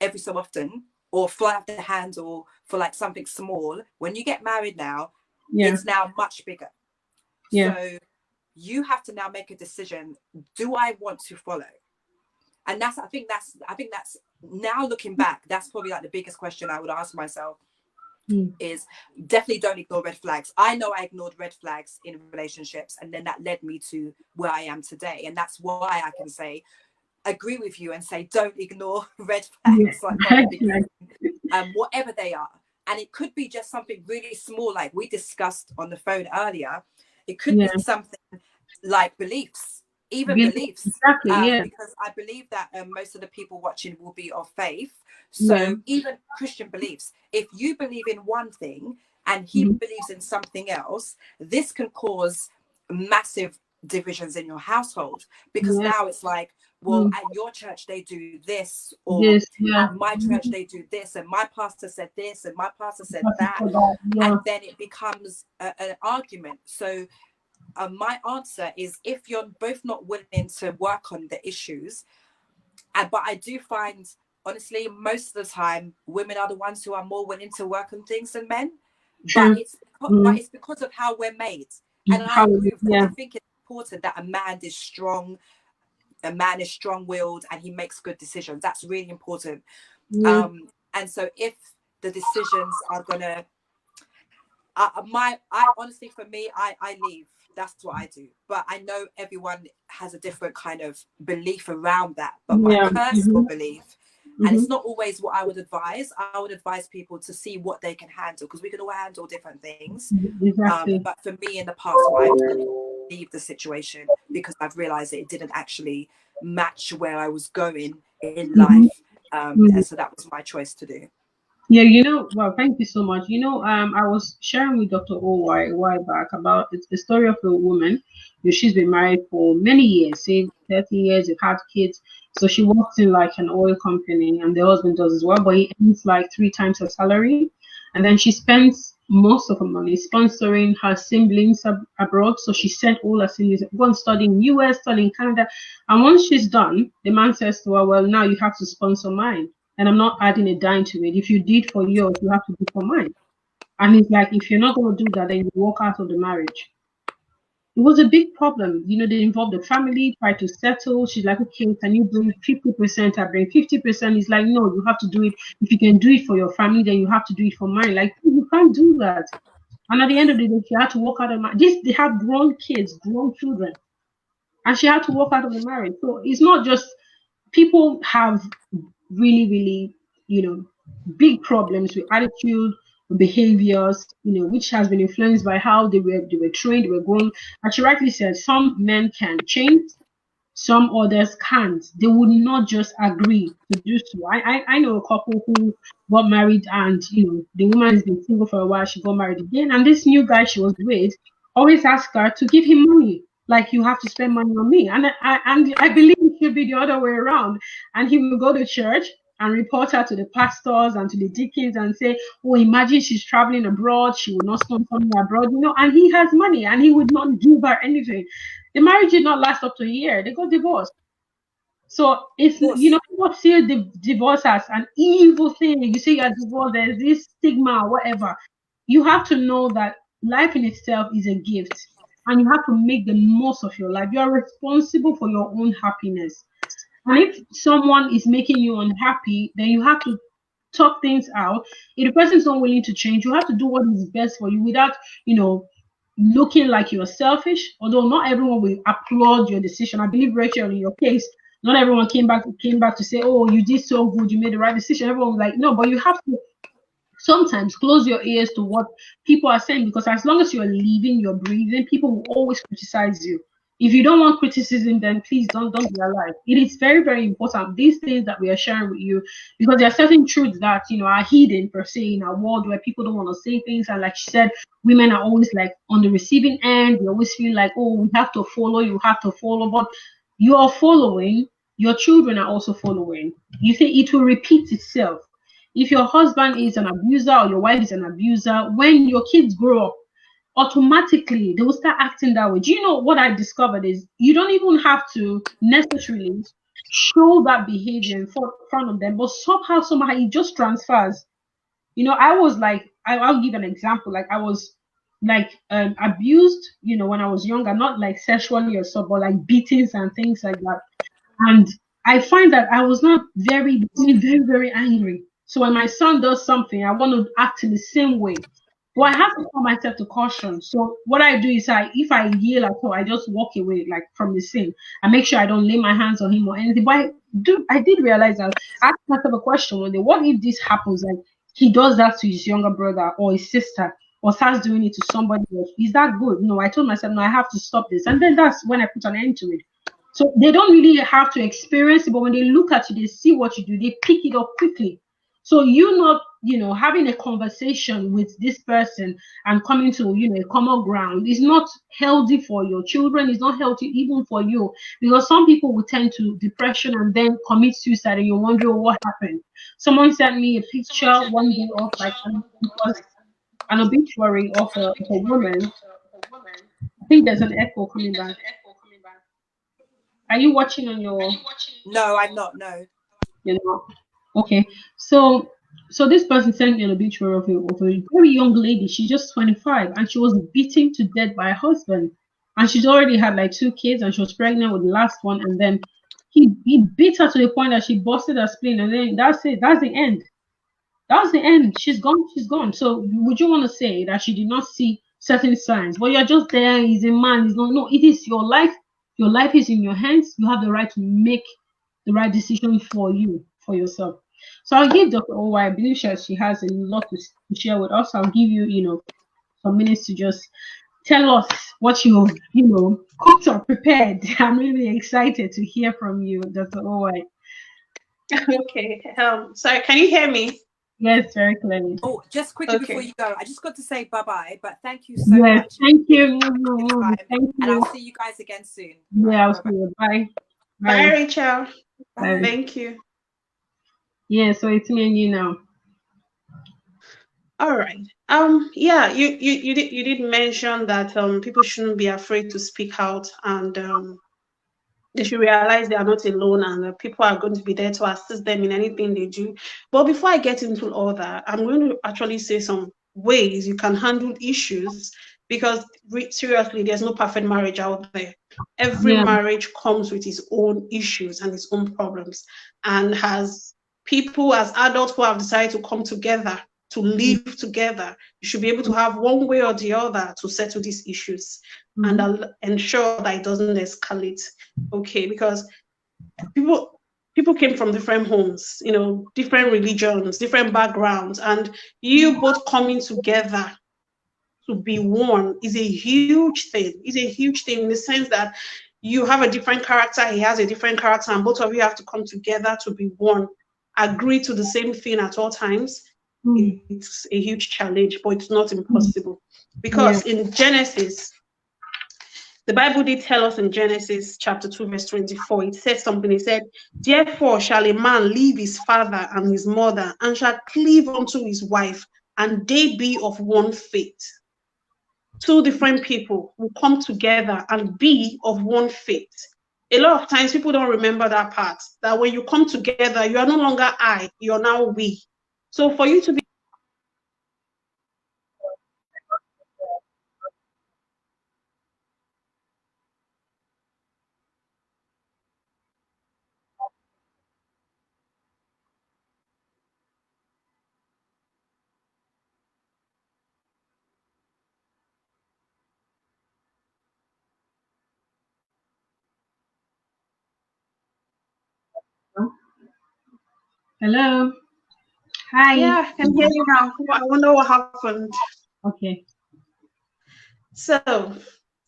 every so often, or fly off the handle for something small, when you get married now, it's now much bigger. So you have to now make a decision. Do I want to follow? And I think that's now looking back, that's probably the biggest question I would ask myself. Is definitely don't ignore red flags. I know I ignored red flags in relationships, and then that led me to where I am today. And that's why I can say, agree with you and say, don't ignore red flags, whatever they are. And it could be just something really small, like we discussed on the phone earlier. It could be something like beliefs, beliefs. Exactly, because I believe that most of the people watching will be of faith. So even Christian beliefs, if you believe in one thing and he believes in something else, this can cause massive divisions in your household, because now it's like, well, at your church they do this, or Yes, yeah. at my church they do this, and my pastor said this, and my pastor said that, Yeah. and then it becomes an argument. So my answer is, if you're both not willing to work on the issues, but I do find, honestly, most of the time women are the ones who are more willing to work on things than men. True. But it's because of how we're made, and I agree with that. Yeah. I think it's important that a man is strong. A man is strong-willed and he makes good decisions. That's really important. Yeah. And so if the decisions are gonna, honestly, for me, I leave. That's what I do. But I know everyone has a different kind of belief around that. But my personal belief, and it's not always what I would advise. I would advise people to see what they can handle, because we can all handle different things. Exactly. But for me, in the past, what I've done is leave the situation because I've realized that it didn't actually match where I was going in life. And so that was my choice to do. Yeah, well, thank you so much. I was sharing with Dr. Oy a while back about the story of a woman. She's been married for many years, say 30 years, they've had kids. So she works in like an oil company, and the husband does as well, but he earns like 3 times her salary. And then she spends most of her money sponsoring her siblings abroad. So she sent all her siblings go and study in US, study in Canada. And once she's done, the man says to her, well, now you have to sponsor mine. And I'm not adding a dime to it. If you did for yours, you have to do for mine. And it's like, if you're not going to do that, then you walk out of the marriage. It was a big problem. They involved the family, tried to settle. She's like, okay, can you bring 50%? I bring 50%. It's like, no, you have to do it. If you can do it for your family, then you have to do it for mine. Like, you can't do that. And at the end of the day, she had to walk out of marriage. They have grown kids, grown children. And she had to walk out of the marriage. So it's not just, people have really, big problems with attitude, behaviors, which has been influenced by how they were trained, they were grown. As she rightly said, some men can change, some others can't. They would not just agree to do so. I know a couple who got married, and the woman has been single for a while. She got married again, and this new guy she was with always asked her to give him money. Like, you have to spend money on me. And I believe it should be the other way around. And he will go to church and report her to the pastors and to the deacons and say, oh, imagine she's traveling abroad. She will not sponsor me abroad, and he has money and he would not give her anything. The marriage did not last up to a year. They got divorced. So it's, people see the divorce as an evil thing. You say you're divorced, there's this stigma or whatever. You have to know that life in itself is a gift. And you have to make the most of your life. You are responsible for your own happiness. And if someone is making you unhappy, then you have to talk things out. If the person is not willing to change, you have to do what is best for you without, looking like you're selfish. Although not everyone will applaud your decision. I believe, Rachel, in your case, not everyone came back to say, oh, you did so good, you made the right decision. Everyone was like, no, but you have to sometimes close your ears to what people are saying, because as long as you're living, you're breathing, people will always criticize you. If you don't want criticism, then please don't be alive. It is very, very important, these things that we are sharing with you, because there are certain truths that are hidden per se in our world, where people don't want to say things. And like she said, women are always like on the receiving end. We always feel like, oh, we have to follow, you have to follow. But you are following, your children are also following. You say it will repeat itself. If your husband is an abuser or your wife is an abuser, when your kids grow up, automatically they will start acting that way. Do you know what I discovered is you don't even have to necessarily show that behavior in front of them, but somehow it just transfers. I was like, I'll give an example. Like, I was like abused, when I was younger, not like sexually or so, but like beatings and things like that. And I find that I was not very, very, very angry. So when my son does something, I want to act in the same way. But I have to call myself to caution. So what I do is if I yell at all, I just walk away, like, from the scene. I make sure I don't lay my hands on him or anything. But I did realize that I asked myself a question one day: what if this happens? Like, he does that to his younger brother or his sister, or starts doing it to somebody else. Is that good? No, I told myself, no, I have to stop this. And then that's when I put an end to it. So they don't really have to experience it, but when they look at you, they see what you do, they pick it up quickly. So you not having a conversation with this person and coming to, a common ground is not healthy for your children. It's not healthy even for you, because some people will tend to depression and then commit suicide, and you wonder what happened. Someone sent me a picture one day of like an obituary of a woman. I think there's an echo coming back. Are you watching on your? No, I'm not. No. Okay. So this person sent me an obituary of a very young lady. She's just 25, and she was beaten to death by her husband. And she's already had like 2 kids, and she was pregnant with the last one. And then he beat her to the point that she busted her spleen. And then that's it. That's the end. That's the end. She's gone. She's gone. So would you want to say that she did not see certain signs? Well, you're just there. He's a man. He's not. No, it is your life. Your life is in your hands. You have the right to make the right decision for you, for yourself. So I'll give Dr. Owa. I believe she has a lot to share with us. I'll give you, some minutes to just tell us what you, cooked or prepared. I'm really excited to hear from you, Dr. Owa. Okay. Sorry, can you hear me? Yes, very clearly. Oh, just quickly before you go, I just got to say bye-bye, but thank you so much. Thank you. Thank you. And I'll see you guys again soon. Yeah, I'll see you. Bye. Bye, Rachel. Bye. Thank you. Yeah, so it's me and you now. All right. Yeah, you did mention that people shouldn't be afraid to speak out, and they should realize they are not alone, and people are going to be there to assist them in anything they do. But before I get into all that, I'm going to actually say some ways you can handle issues, because seriously, there's no perfect marriage out there. Every marriage comes with its own issues and its own problems, and as people, as adults who have decided to come together to live together, you should be able to have one way or the other to settle these issues and ensure that it doesn't escalate. Okay, because people came from different homes, different religions, different backgrounds, and you both coming together to be one is a huge thing. It's a huge thing in the sense that you have a different character, he has a different character, and both of you have to come together to be one, agree to the same thing at all times. It's a huge challenge, but it's not impossible. Because in Genesis, the Bible did tell us in Genesis chapter 2, verse 24, it said something. It said, "Therefore shall a man leave his father and his mother, and shall cleave unto his wife, and they be of one faith." Two different people will come together and be of one faith. A lot of times people don't remember that part, that when you come together, you are no longer I, you're now we. So for you to be Hello. Hi. Yeah, I can hear you now. I wonder what happened. Okay. So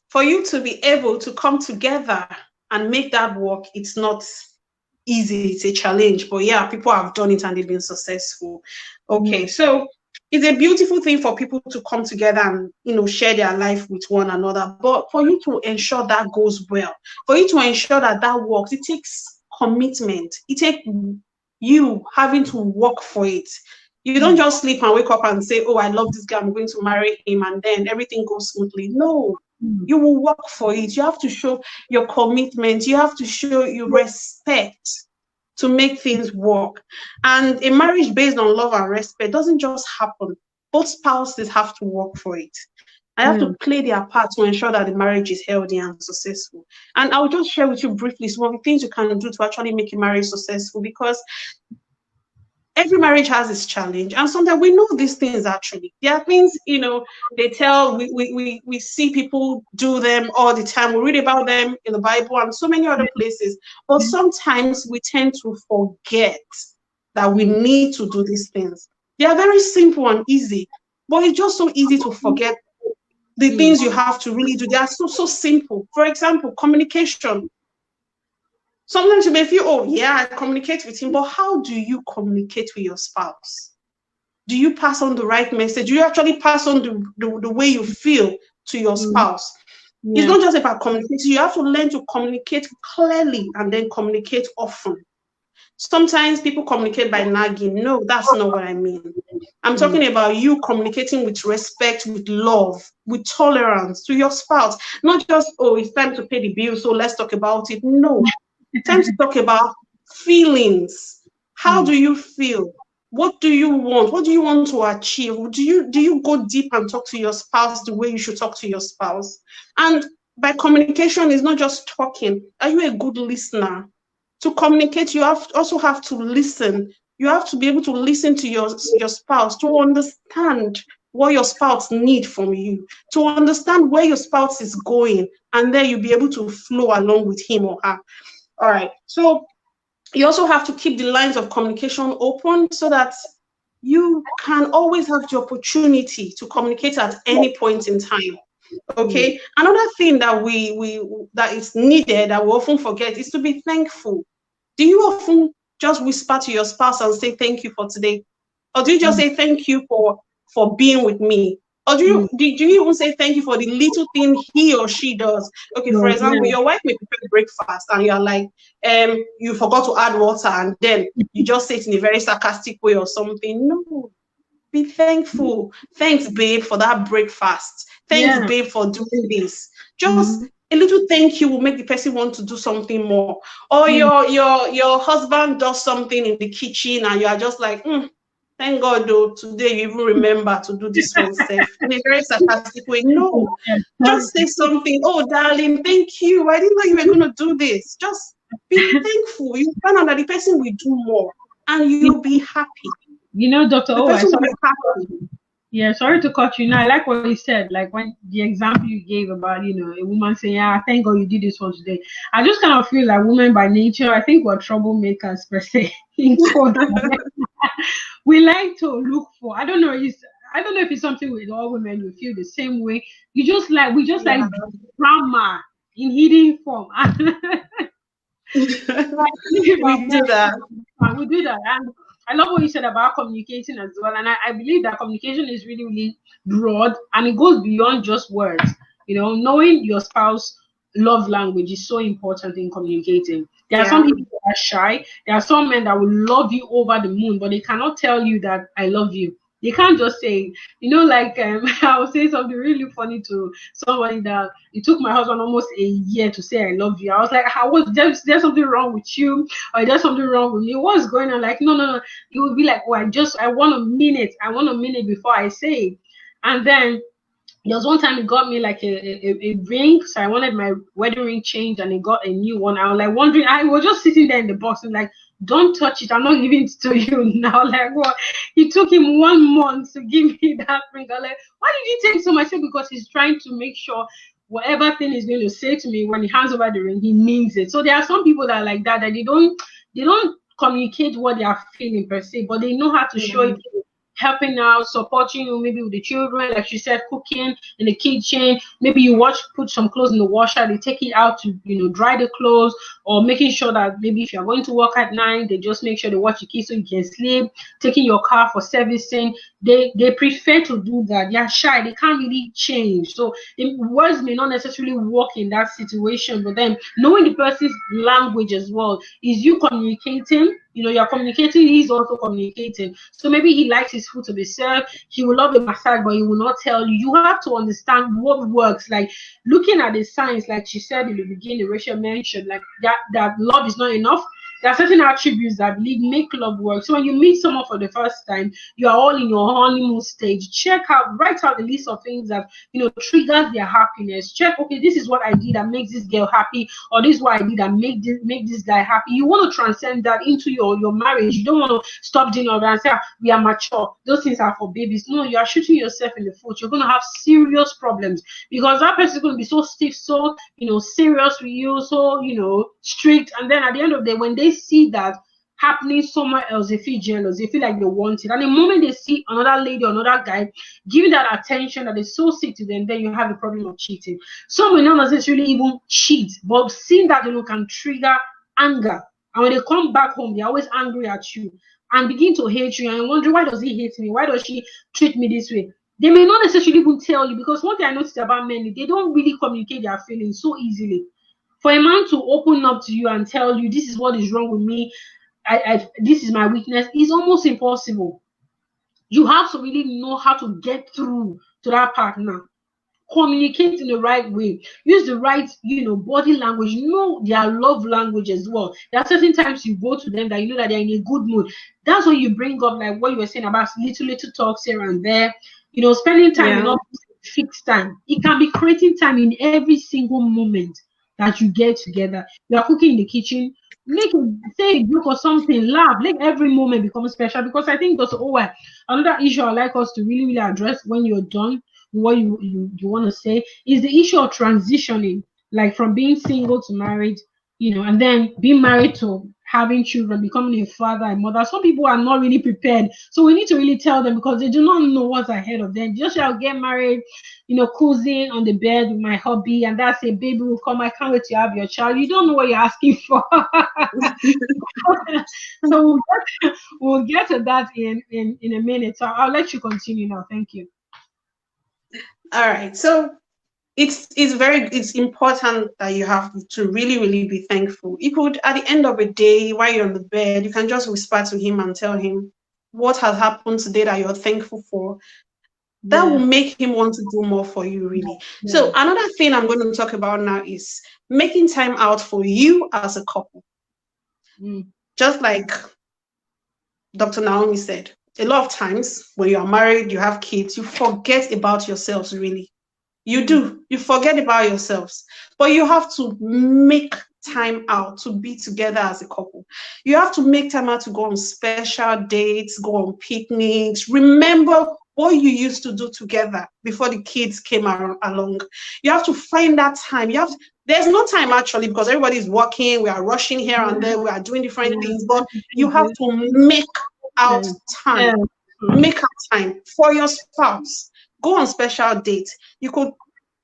for you to be able to come together and make that work, it's not easy. It's a challenge. But yeah, people have done it and they've been successful. Okay, so it's a beautiful thing for people to come together and share their life with one another. But for you to ensure that goes well, for you to ensure that that works, it takes commitment. It takes you having to work for it. You don't just sleep and wake up and say, "Oh, I love this guy, I'm going to marry him," and then everything goes smoothly. No, you will work for it. You have to show your commitment. You have to show your respect to make things work. And a marriage based on love and respect doesn't just happen. Both spouses have to work for it. I have to play their part to ensure that the marriage is healthy and successful. And I'll just share with you briefly some of the things you can do to actually make a marriage successful, because every marriage has its challenge, and sometimes we know these things. Actually, there are things they tell, we see people do them all the time. We read about them in the Bible and so many other places, but sometimes we tend to forget that we need to do these things. They are very simple and easy, but it's just so easy to forget the things you have to really do. They are so simple. For example, communication. Sometimes you may feel, "Oh, yeah, I communicate with him," but how do you communicate with your spouse? Do you pass on the right message? Do you actually pass on the way you feel to your spouse? Yeah. It's not just about communication. You have to learn to communicate clearly and then communicate often. Sometimes people communicate by nagging. No, that's not what I mean. I'm talking about you communicating with respect, with love, with tolerance to your spouse. Not just, oh, it's time to pay the bill, so let's talk about it. No, it's time to talk about feelings. How do you feel? What do you want? What do you want to achieve? Do you go deep and talk to your spouse the way you should talk to your spouse? And by communication, it's not just talking. Are you a good listener? To communicate, you also have to listen. You have to be able to listen to your spouse, to understand what your spouse needs from you, to understand where your spouse is going, and then you'll be able to flow along with him or her. All right. So you also have to keep the lines of communication open so that you can always have the opportunity to communicate at any point in time. Okay. Another thing that that is needed that we often forget is to be thankful. Do you often just whisper to your spouse and say thank you for today? Or do you just say thank you for being with me? Or do you even say thank you for the little thing he or she does? Okay, for example, your wife may prepare breakfast and you're like, you forgot to add water, and then you just say it in a very sarcastic way or something. No. Be thankful. Thanks, babe, for that breakfast. Thanks, babe, for doing this. Just a little thank you will make the person want to do something more. Or your husband does something in the kitchen and you are just like, thank God, though, today you even remember to do this one safe. In a very sarcastic way. No, just say something. Oh, darling, thank you. I didn't know you were going to do this. Just be thankful. You find out that the person will do more and you'll be happy. You know, Dr. Sorry to cut you. Now, I like what you said, like when the example you gave about, a woman saying, thank God you did this one today. I just kind of feel like women by nature, I think we're troublemakers per se. We like to look for, I don't know if it's something with all women who feel the same way. We just like drama in hidden form. We do that. We do that. And I love what you said about communicating as well. And I believe that communication is really, really broad and it goes beyond just words. Knowing your spouse's love language is so important in communicating. There are some people who are shy. There are some men that will love you over the moon, but they cannot tell you that I love you. They can't just say, I was saying something really funny to somebody that it took my husband almost a year to say I love you. I was like, there's something wrong with you, or there's something wrong with me? What's going on? Like, no. It would be like, oh, I want a minute. I want a minute before I say it. And then there was one time he got me like a ring, so I wanted my wedding ring changed, and he got a new one. I was like wondering, I was just sitting there in the box and like, don't touch it, I'm not giving it to you now. Like, what? It took him 1 month to give me that ring. I'm like, why did he take so much? Because he's trying to make sure whatever thing he's going to say to me when he hands over the ring, he means it. So there are some people that are like that they don't communicate what they are feeling per se, but they know how to show it, helping out, supporting you, maybe with the children, like she said, cooking in the kitchen. Maybe you put some clothes in the washer, they take it out to, dry the clothes, or making sure that maybe if you're going to work at night, they just make sure they watch the kids so you can sleep, taking your car for servicing. They prefer to do that. They're shy, they can't really change. So words may not necessarily work in that situation, but then knowing the person's language as well, is you communicating? You're communicating, he's also communicating. So maybe he likes his food to be served, he will love a massage, but he will not tell you. You have to understand what works. Like looking at the signs, like she said in the beginning, Rachel mentioned, like that love is not enough. There are certain attributes that make love work. So when you meet someone for the first time, you are all in your honeymoon stage. Write out the list of things that triggers their happiness. Check, okay, this is what I did that makes this girl happy, or this is what I did that make this guy happy. You want to transcend that into your marriage. You don't want to stop doing all that and say, we are mature, those things are for babies. No, you are shooting yourself in the foot. You're going to have serious problems because that person is going to be so stiff, so serious with you, so strict, and then at the end of the day, when they see that happening somewhere else, they feel jealous, they feel like they want it. And the moment they see another lady or another guy giving that attention that is so sick to them, then you have a problem of cheating. Some will not necessarily even cheat, but seeing that can trigger anger. And when they come back home, they're always angry at you. and begin to hate you and wonder, why does he hate me? Why does she treat me this way? They may not necessarily even tell you, because one thing I noticed about men, they don't really communicate their feelings so easily. For a man to open up to you and tell you, this is what is wrong with me, this is my weakness, is almost impossible. You have to really know how to get through to that partner. Communicate in the right way. Use the right, body language. Know their love language as well. There are certain times you go to them that you know that they're in a good mood. That's when you bring up, like what you were saying about little talks here and there. Spending time, not fixed time. It can be creating time in every single moment that you get together. You are cooking in the kitchen. Say a joke or something, laugh. Let every moment become special. Because I think that's another issue I'd like us to really, really address when you're done, what you want to say, is the issue of transitioning, like from being single to married, and then being married to having children, becoming a father and mother. Some people are not really prepared, so we need to really tell them, because they do not know what's ahead of them. Just shall get married, cozying on the bed with my hubby, and that's a baby will come. I can't wait to have your child. You don't know what you're asking for. So we'll get to that in a minute. So I'll let you continue now. Thank you. All right. So it's important that you have to really, really be thankful. You could, at the end of the day, while you're on the bed, you can just whisper to him and tell him what has happened today that you're thankful for. That will make him want to do more for you, really. Yeah. So another thing I'm going to talk about now is making time out for you as a couple. Just like Dr. Naomi said, a lot of times when you are married, you have kids, you forget about yourselves, really. You do. You forget about yourselves. But you have to make time out to be together as a couple. You have to make time out to go on special dates, go on picnics. Remember what you used to do together before the kids came along. You have to find that time. There's no time actually, because everybody's working. We are rushing here and there. We are doing different things. But you have to make out time. Make out time for your spouse. Go on special dates. You could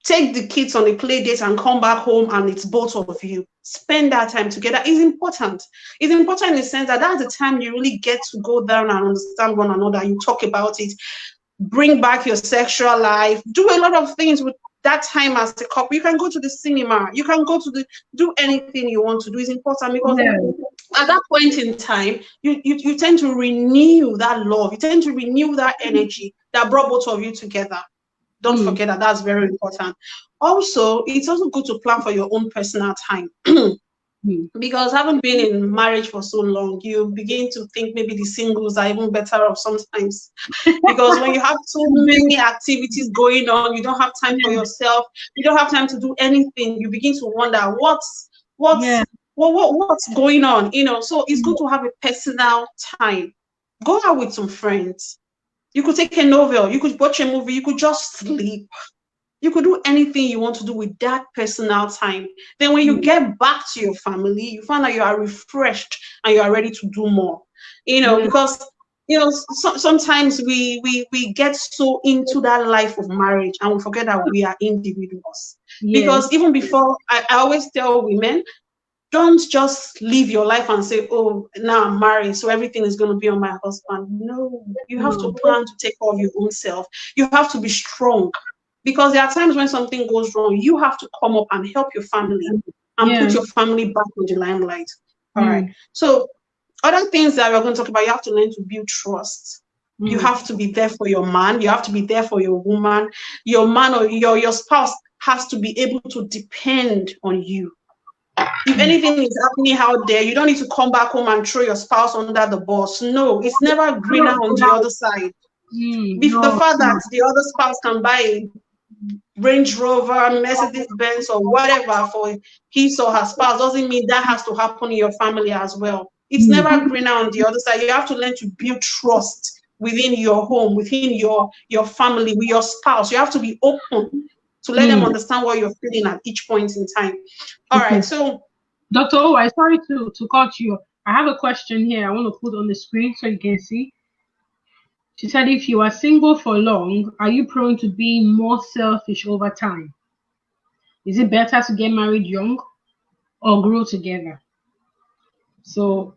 take the kids on a play date and come back home, and it's both of you. Spend that time together. It's important. It's important in the sense that that's the time you really get to go down and understand one another. You talk about it. Bring back your sexual life. Do a lot of things with that time as a couple. You can go to the cinema. You can go to do anything you want to do. It's important because at that point in time, you tend to renew that love. You tend to renew that energy that brought both of you together. Don't forget that. That's very important. Also, it's also good to plan for your own personal time. Because having been in marriage for so long, you begin to think maybe the singles are even better off sometimes. Because when you have so many activities going on, you don't have time for yourself, you don't have time to do anything, you begin to wonder what's going on, So it's good to have a personal time. Go out with some friends. You could take a novel, you could watch a movie, you could just sleep. You could do anything you want to do with that personal time. Then when you get back to your family, you find that you are refreshed and you are ready to do more. Because sometimes we get so into that life of marriage and we forget that we are individuals. Because even before, I always tell women, don't just live your life and say, oh, now I'm married, so everything is going to be on my husband. No, you have to plan to take care of your own self. You have to be strong. Because there are times when something goes wrong, you have to come up and help your family and put your family back in the limelight. All right. So other things that we're going to talk about, you have to learn to build trust. You have to be there for your man. You have to be there for your woman. Your man or your spouse has to be able to depend on you. If anything is happening out there, you don't need to come back home and throw your spouse under the bus. No, it's never greener on the other side. The fact that the other spouse can buy a Range Rover, Mercedes-Benz, or whatever for his or her spouse doesn't mean that has to happen in your family as well. It's never greener on the other side. You have to learn to build trust within your home, within your family, with your spouse. You have to be open to let them understand what you're feeling at each point in time. All right, so Dr. O, sorry to cut you. I have a question here I want to put on the screen so you can see. She said, if you are single for long, are you prone to being more selfish over time? Is it better to get married young or grow together? So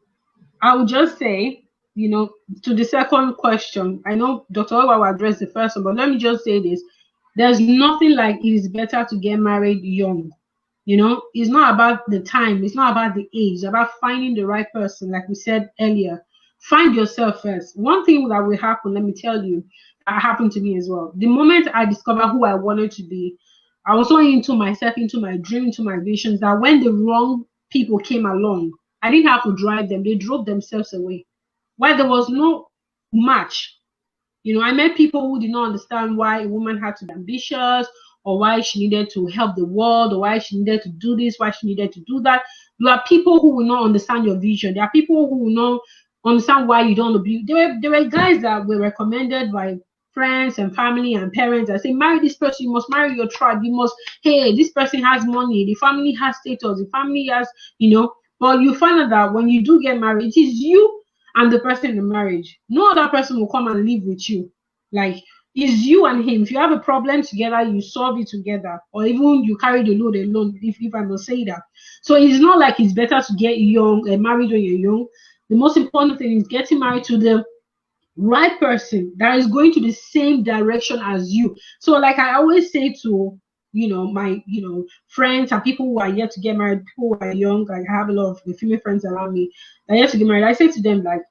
I would just say you know, to the second question, I know Dr. Owa will address the first one, but let me just say this. There's nothing like it is better to get married young. You know, it's not about the time, it's not about the age, it's about finding the right person, like we said earlier. Find yourself first. One thing that will happen, let me tell you, that happened to me as well. The moment I discovered who I wanted to be, I was so into myself, into my dream, into my visions, that when the wrong people came along, I didn't have to drive them, they drove themselves away. Why? There was no match. You know, I met people who did not understand why a woman had to be ambitious, or why she needed to help the world, or why she needed to do this, why she needed to do that. There are people who will not understand your vision. There are people who will not understand why you don't want to be. There were guys that were recommended by friends and family and parents that say, marry this person, you must marry your tribe, you must, hey, this person has money, the family has status, the family has, you know. But you find out that when you do get married, it is you and the person in the marriage. No other person will come and live with you. Like, it's you and him. If you have a problem together, you solve it together, or even you carry the load alone, if I must say that. So it's not like it's better to get young and married when you're young. The most important thing is getting married to the right person that is going to the same direction as you. So like I always say to, you know, my, you know, friends and people who are yet to get married, people who are young, I have a lot of the female friends around me that are yet to get married. I say to them, like,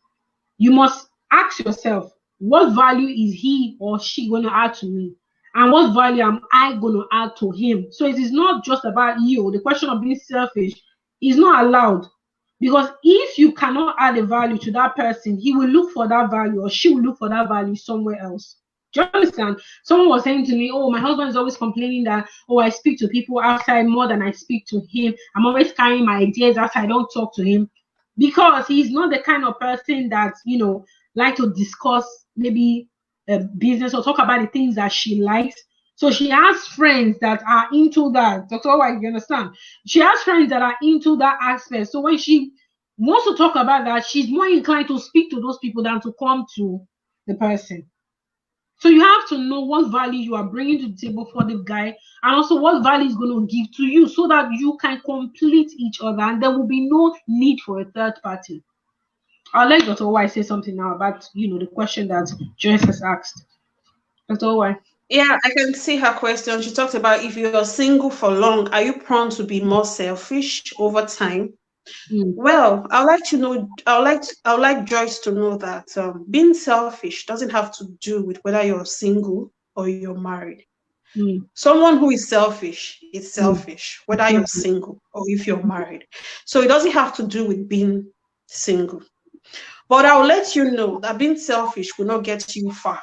you must ask yourself, what value is he or she going to add to me? And what value am I going to add to him? So it is not just about you. The question of being selfish is not allowed. Because if you cannot add a value to that person, he will look for that value, or she will look for that value somewhere else. Do you understand? Someone was saying to me, oh, my husband is always complaining that, oh, I speak to people outside more than I speak to him. I'm always carrying my ideas outside. I don't talk to him. Because he's not the kind of person that, you know, like to discuss maybe a business or talk about the things that she likes. So she has friends that are into that. Dr. Owa, you understand? She has friends that are into that aspect. So when she wants to talk about that, she's more inclined to speak to those people than to come to the person. So you have to know what value you are bringing to the table for the guy, and also what value is going to give to you, so that you can complete each other, and there will be no need for a third party. I'll let Dr. Owa say something now about, you know, the question that Joyce has asked. Dr. Owa. Yeah, I can see her question. She talked about, if you're single for long, are you prone to be more selfish over time? Well, I'd like to know. I'd like Joyce to know that being selfish doesn't have to do with whether you're single or you're married. Someone who is selfish, whether you're single or if you're married. So it doesn't have to do with being single. But I'll let you know that being selfish will not get you far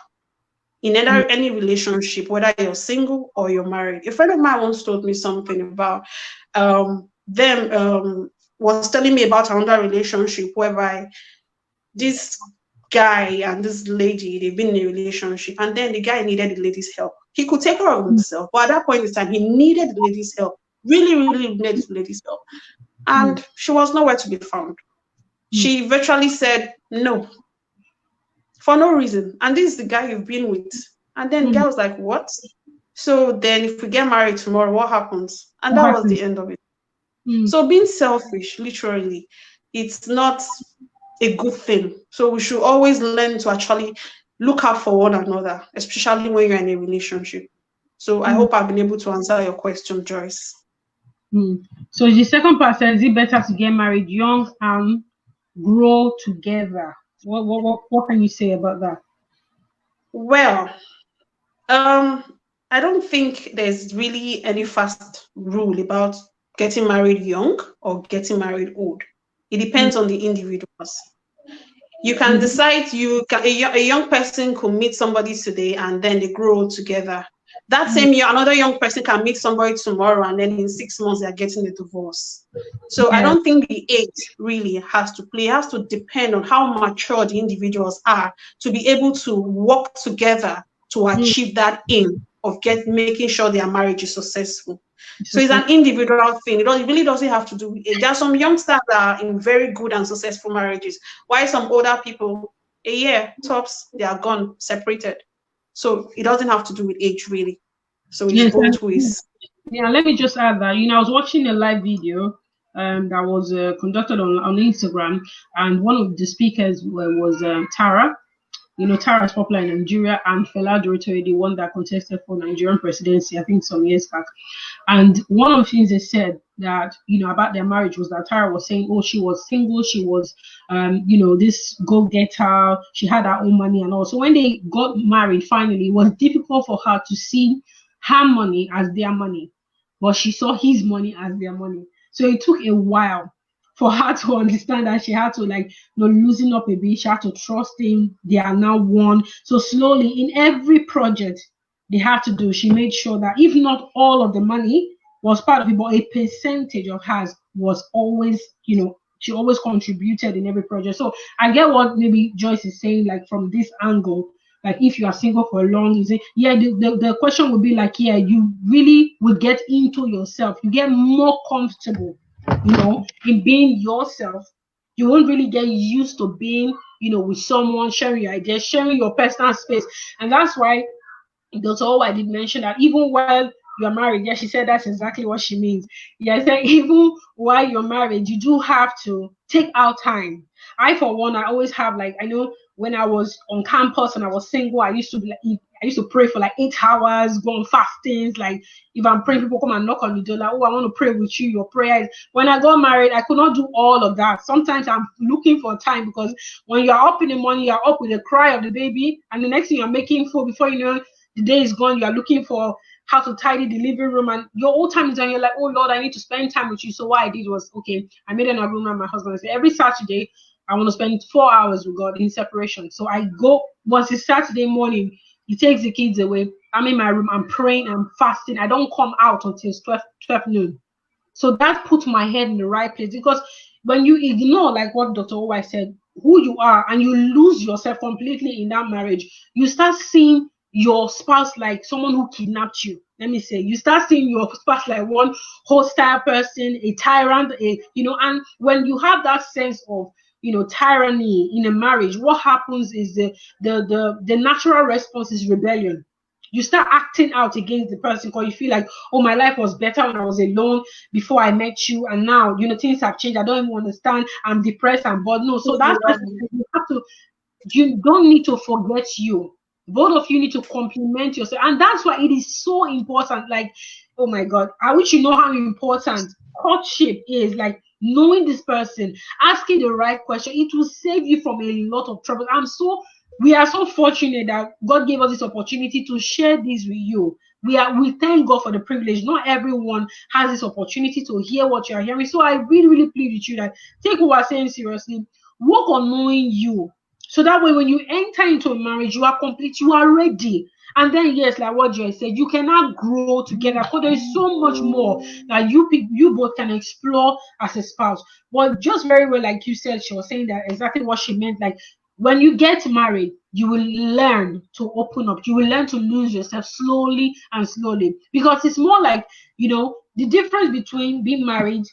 in any relationship, whether you're single or you're married. A friend of mine once told me something about was telling me about another relationship whereby this guy and this lady, they've been in a relationship, and then the guy needed the lady's help. He could take care of himself, but at that point in time, he needed the lady's help, really needed the lady's help. And she was nowhere to be found. She virtually said no, for no reason. And this is the guy you've been with. And then the guy was like, what? So then if we get married tomorrow, what happens? And that was the end of it. So being selfish, literally, it's not a good thing. So we should always learn to actually look out for one another, especially when you're in a relationship. So I hope I've been able to answer your question, Joyce. So the second part says, is it better to get married young and grow together? What can you say about that? Well, I don't think there's really any fast rule about getting married young or getting married old. It depends on the individuals. You can decide a young person could meet somebody today and then they grow together. That same year, another young person can meet somebody tomorrow and then in 6 months they're getting a divorce. So I don't think the age really has to play. It has to depend on how mature the individuals are to be able to work together to achieve that aim of making sure their marriage is successful. So it's an individual thing. It really doesn't have to do with age. There are some youngsters that are in very good and successful marriages, while some older people, a year tops, they are gone, separated. So it doesn't have to do with age, really. So it's both ways. Yeah, let me just add that, I was watching a live video that was conducted on Instagram, and one of the speakers was Tara. You know, Tara is popular in Nigeria, and Fela Duritoye, the one that contested for Nigerian presidency, I think some years back. And one of the things they said that, you know, about their marriage was that Tara was saying, oh, she was single, she was, you know, this go-getter, she had her own money and all. So when they got married, finally, it was difficult for her to see her money as their money, but she saw his money as their money. So it took a while for her to understand that she had to, like, you know, loosen up a bit. She had to trust him. They are now one. So slowly, in every project they had to do, she made sure that if not all of the money was part of it, but a percentage of hers was always, you know, she always contributed in every project. So I get what maybe Joyce is saying, like from this angle. Like if you are single for long, you say, yeah, the question would be like, yeah, you really would get into yourself. You get more comfortable, you know, in being yourself. You won't really get used to being, you know, with someone, sharing your ideas, sharing your personal space. And that's why Dr. Owa did mention that even while you're married, yeah, she said that's exactly what she means. Yeah, I said even while you're married, you do have to take out time. I, for one, I always have, like, I know when I was on campus and I was single, I used to be like, I used to pray for like 8 hours, go on fastings. Like if I'm praying, people come and knock on the door, like, oh, I want to pray with you. Your prayers. When I got married, I could not do all of that. Sometimes I'm looking for time, because when you're up in the morning, you're up with the cry of the baby, and the next thing you're making food, before you know, the day is gone. You are looking for how to tidy the living room, and your whole time is done. You're like, oh Lord, I need to spend time with you. So what I did was, okay, I made an agreement with my husband. I said every Saturday I want to spend 4 hours with God in separation. So I go, once it's Saturday morning, he takes the kids away. I'm in my room, I'm praying, I'm fasting. I don't come out until 12 noon. So that puts my head in the right place, because when you ignore, like what Dr. Owa said, who you are, and you lose yourself completely in that marriage, you start seeing your spouse like someone who kidnapped you. Let me say, you start seeing your spouse like one hostile person, a tyrant, you know. And when you have that sense of, you know, tyranny in a marriage, what happens is the natural response is rebellion. You start acting out against the person because you feel like, oh, my life was better when I was alone before I met you, and now, you know, things have changed. I don't even understand. I'm depressed and bored. No, so that's you have to. You don't need to forget you. Both of you need to complement yourself, and that's why it is so important. Like, oh my God, I wish you know how important courtship is. Like knowing this person, asking the right question, it will save you from a lot of trouble. We are so fortunate that God gave us this opportunity to share this with you. We thank God for the privilege. Not everyone has this opportunity to hear what you are hearing. So I really, really plead with you that take what we're saying seriously. Work on knowing you. So that way, when you enter into a marriage, you are complete, you are ready. And then, yes, like what Joy said, you cannot grow together, because there is so much more that you both can explore as a spouse. But just very well, like you said, she was saying that exactly what she meant. Like when you get married, you will learn to open up. You will learn to lose yourself slowly and slowly, because it's more like, you know, the difference between being married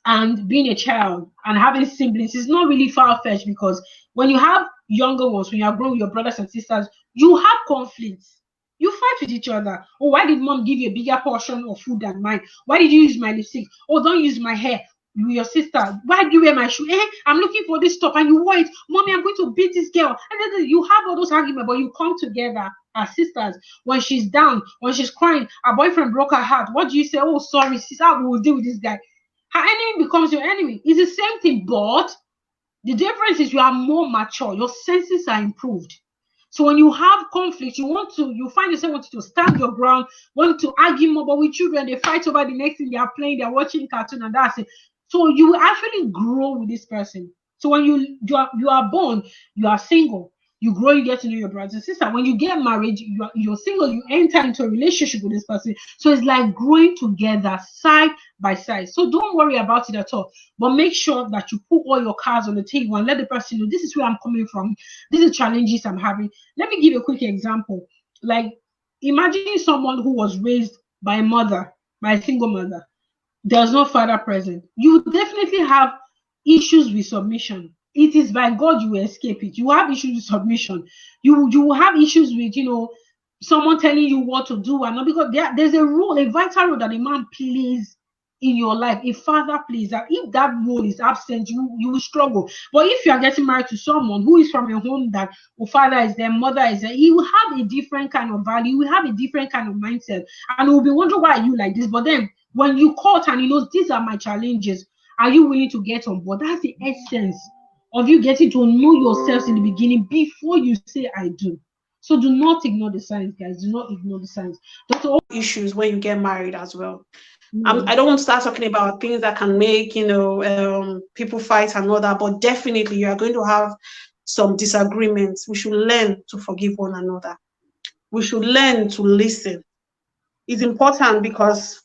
and being a child and having siblings is not really far-fetched, because when you have younger ones, when you are growing with your brothers and sisters, you have conflicts. You fight with each other. Oh, why did mom give you a bigger portion of food than mine? Why did you use my lipstick? Oh, don't use my hair. With your sister, why do you wear my shoe? I'm looking for this top and you wear it. Mommy, I'm going to beat this girl. And then you have all those arguments, but you come together as sisters. When she's down, when she's crying, her boyfriend broke her heart. What do you say? Oh, sorry, sister, we will deal with this guy. Her enemy becomes your enemy. It's the same thing, but the difference is you are more mature. Your senses are improved. So when you have conflict, you find yourself wanting to stand your ground, want to argue more. But with children, they fight over the next thing they are playing, they're watching cartoon, and that's it. So you actually grow with this person. So when you are born, you are single. You grow, you get to know your brothers and sisters. When you get married, you're single, you enter into a relationship with this person. So it's like growing together side by side. So don't worry about it at all. But make sure that you put all your cards on the table and let the person know, this is where I'm coming from. These are challenges I'm having. Let me give you a quick example. Like, imagine someone who was raised by a single mother. There's no father present. You definitely have issues with submission. It is by God you will escape it. You have issues with submission. You will have issues with, you know, someone telling you what to do and not, because there's a role, a vital role that a man plays in your life, a father pleaser, if that role is absent, you will struggle. But if you are getting married to someone who is from a home that father is there, mother is there, you will have a different kind of value, you will have a different kind of mindset, and you will be wondering why are you like this. But then when you cut and you know these are my challenges, are you willing to get on board? That's the essence of you getting to know yourselves in the beginning before you say I do. So do not ignore the signs, guys. Do not ignore the signs. Issues when you get married as well. I don't want to start talking about things that can make people fight and all that, but definitely you are going to have some disagreements. We should learn to forgive one another. We should learn to listen. It's important because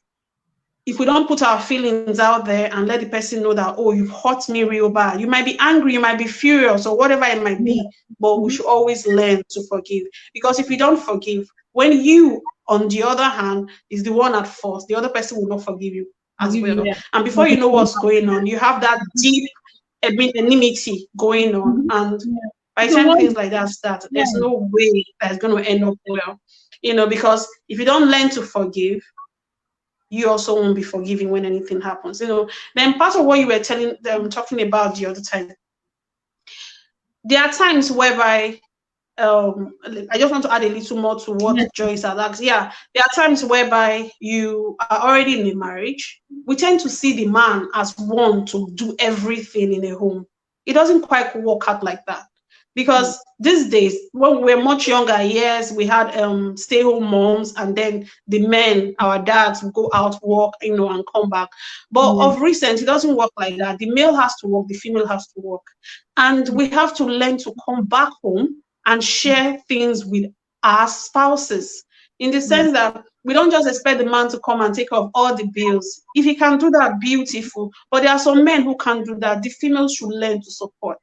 if we don't put our feelings out there and let the person know that, oh, you've hurt me real bad, you might be angry, you might be furious, or whatever it might be, but we should always learn to forgive. Because if you don't forgive, when you, on the other hand, is the one at fault, the other person will not forgive you as well. Yeah. And before you know what's going on, you have that deep enmity going on. And by the time things like that start, there's no way that's going to end up well. Because if you don't learn to forgive, you also won't be forgiving when anything happens. Then part of what you were talking about the other time, there are times whereby I just want to add a little more to what Joyce had asked. Yeah, there are times whereby you are already in a marriage. We tend to see the man as one to do everything in a home. It doesn't quite work out like that. Because these days, when we were much younger, yes, we had stay-home moms, and then the men, our dads, would go out, work, and come back. But of recent, it doesn't work like that. The male has to work, the female has to work. And we have to learn to come back home and share things with our spouses, in the sense that we don't just expect the man to come and take off all the bills. If he can do that, beautiful. But there are some men who can't do that. The females should learn to support.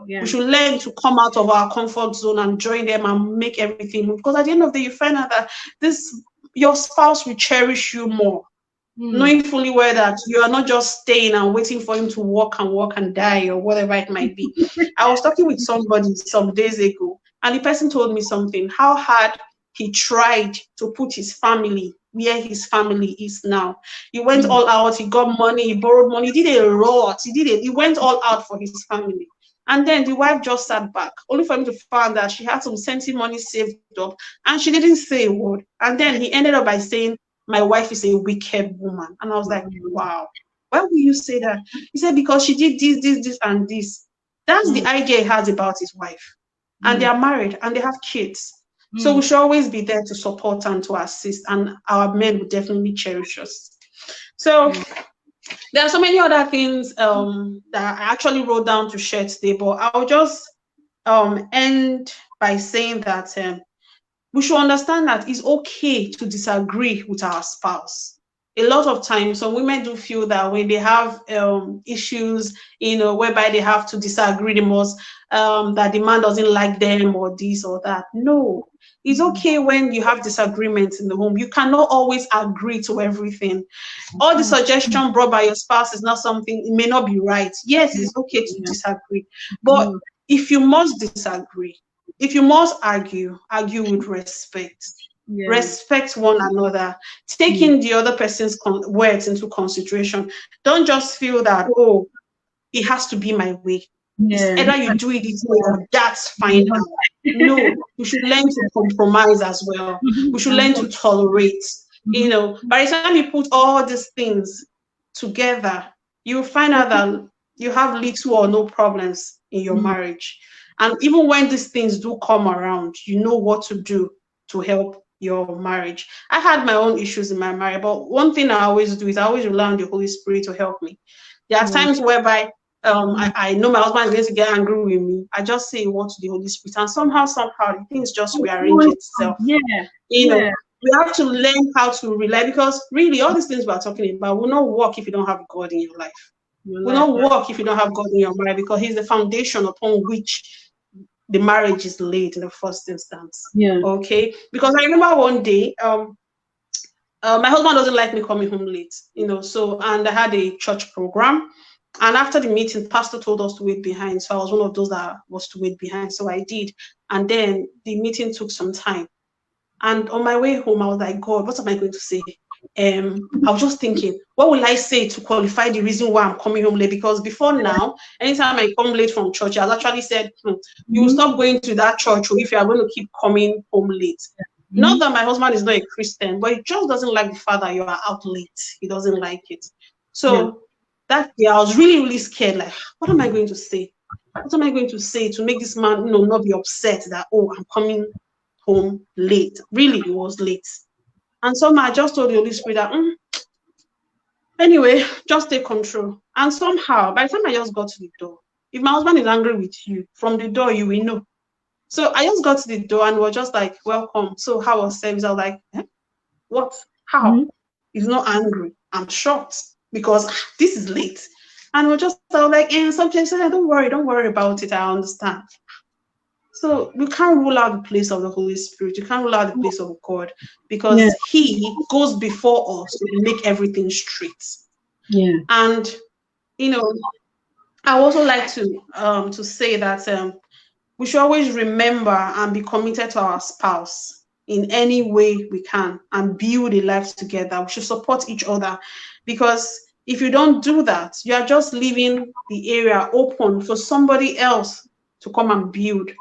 We should learn to come out of our comfort zone and join them and make everything move. Because at the end of the day, you find out that your spouse will cherish you more, knowing fully well that you are not just staying and waiting for him to work and die or whatever it might be. I was talking with somebody some days ago, and the person told me something, how hard he tried to put his family where his family is now. He went all out, he got money, he borrowed money, he did a lot, he went all out for his family. And then the wife just sat back, only for him to find that she had some senti money saved up, and she didn't say a word. And then he ended up by saying, my wife is a wicked woman. And I was like, wow, why would you say that? He said, because she did this, and this. That's the idea he has about his wife. And they are married, and they have kids. So we should always be there to support and to assist, and our men will definitely cherish us. So there are so many other things that I actually wrote down to share today, but I'll just end by saying that we should understand that it's okay to disagree with our spouse. A lot of times, some women do feel that when they have issues, whereby they have to disagree, they must, that the man doesn't like them or this or that. No, it's okay when you have disagreements in the home. You cannot always agree to everything. All the suggestion brought by your spouse is not something, it may not be right. Yes, it's okay to disagree. But if you must disagree, if you must argue with respect. Respect one another, taking the other person's words into consideration. Don't just feel that, oh, it has to be my way. Either you do it this way or that's fine. No, we should learn to compromise as well. We should learn to tolerate. By the time you put all these things together, you'll find out that you have little or no problems in your marriage. And even when these things do come around, you know what to do to help your marriage. I had my own issues in my marriage, but one thing I always do is I always rely on the Holy Spirit to help me. There are times whereby I know my husband is going to get angry with me. I just say a word to the Holy Spirit, and somehow things just rearrange itself. We have to learn how to rely, because really all these things we are talking about will not work if you don't have God in your life. Will not work if you don't have God in your marriage, because He's the foundation upon which the marriage is laid in the first instance. Okay, because I remember one day my husband doesn't like me coming home late, and I had a church program, and after the meeting, pastor told us to wait behind. So I was one of those that was to wait behind, so I did. And then the meeting took some time, and on my way home I was like, God, what am I going to say? I was just thinking, what will I say to qualify the reason why I'm coming home late? Because before now, anytime I come late from church, I actually said, you will stop going to that church if you are going to keep coming home late. Not that my husband is not a Christian, but he just doesn't like the fact that you are out late. He doesn't like it. So that day I was really, really scared. Like, what am I going to say? What am I going to say to make this man, not be upset that, oh, I'm coming home late? Really, it was late. And somehow I just told the Holy Spirit that, anyway, just take control. And somehow, by the time I just got to the door, if my husband is angry with you, from the door, you will know. So I just got to the door and was just like, welcome. So how was service? I was like, what? How? He's not angry. I'm shocked because this is late. And I was like, something said, don't worry about it. I understand. So you can't rule out the place of the Holy Spirit. You can't rule out the place of God, because He goes before us to make everything straight. Yeah. And I also like to say that we should always remember and be committed to our spouse in any way we can and build a life together. We should support each other, because if you don't do that, you are just leaving the area open for somebody else to come and build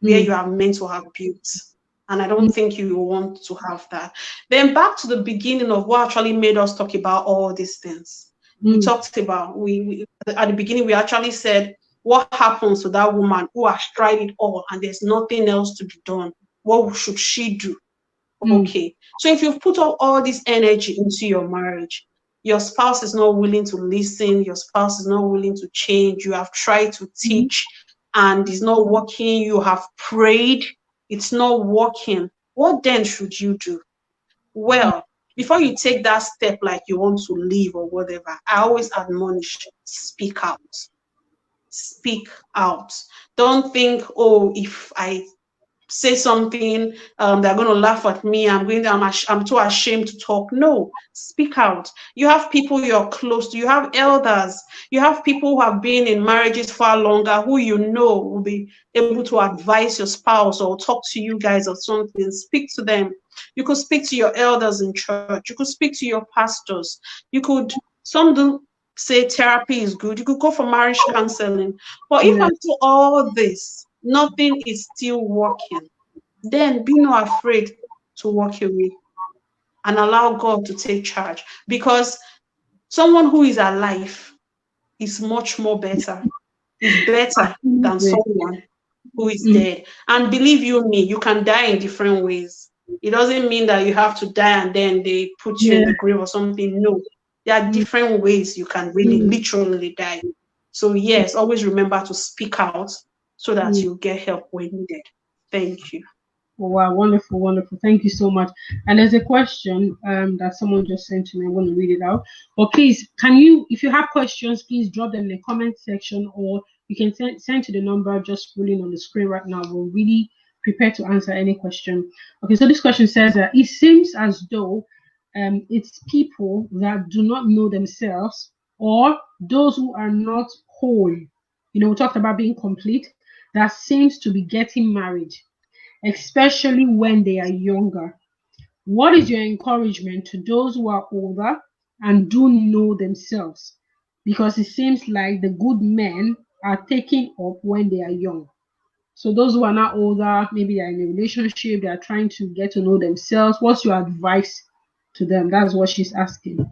where you are meant to have built. And I don't think you want to have that. Then back to the beginning of what actually made us talk about all these things. We talked about, we at the beginning, we actually said, what happens to that woman who has tried it all and there's nothing else to be done? What should she do? Okay. So if you've put all this energy into your marriage, your spouse is not willing to listen, your spouse is not willing to change, you have tried to teach, and it's not working, you have prayed, it's not working, what then should you do? Well, before you take that step like you want to leave or whatever, I always admonish, speak out. Speak out. Don't think, oh, if I say something, they're going to laugh at me. I'm too ashamed to talk. No, speak out. You have people you're close to. You have elders. You have people who have been in marriages far longer, who will be able to advise your spouse or talk to you guys or something. Speak to them. You could speak to your elders in church. You could speak to your pastors. Some do say therapy is good. You could go for marriage counseling. But if after all this, nothing is still working, then be not afraid to walk away and allow God to take charge. Because someone who is alive is much more better. Is better than someone who is dead. And believe you me, you can die in different ways. It doesn't mean that you have to die and then they put you in the grave or something. No. There are different ways you can really literally die. So yes, always remember to speak out so that you get help when needed. Thank you. Oh, wow, wonderful, wonderful. Thank you so much. And there's a question that someone just sent to me. I'm going to read it out. But please, if you have questions, please drop them in the comment section, or you can send to the number just rolling on the screen right now. We're really prepared to answer any question. Okay, so this question says that it seems as though it's people that do not know themselves, or those who are not whole. We talked about being complete, that seems to be getting married, especially when they are younger. What is your encouragement to those who are older and do know themselves? Because it seems like the good men are taking up when they are young. So those who are not older, maybe they're in a relationship, they are trying to get to know themselves. What's your advice to them? That's what she's asking.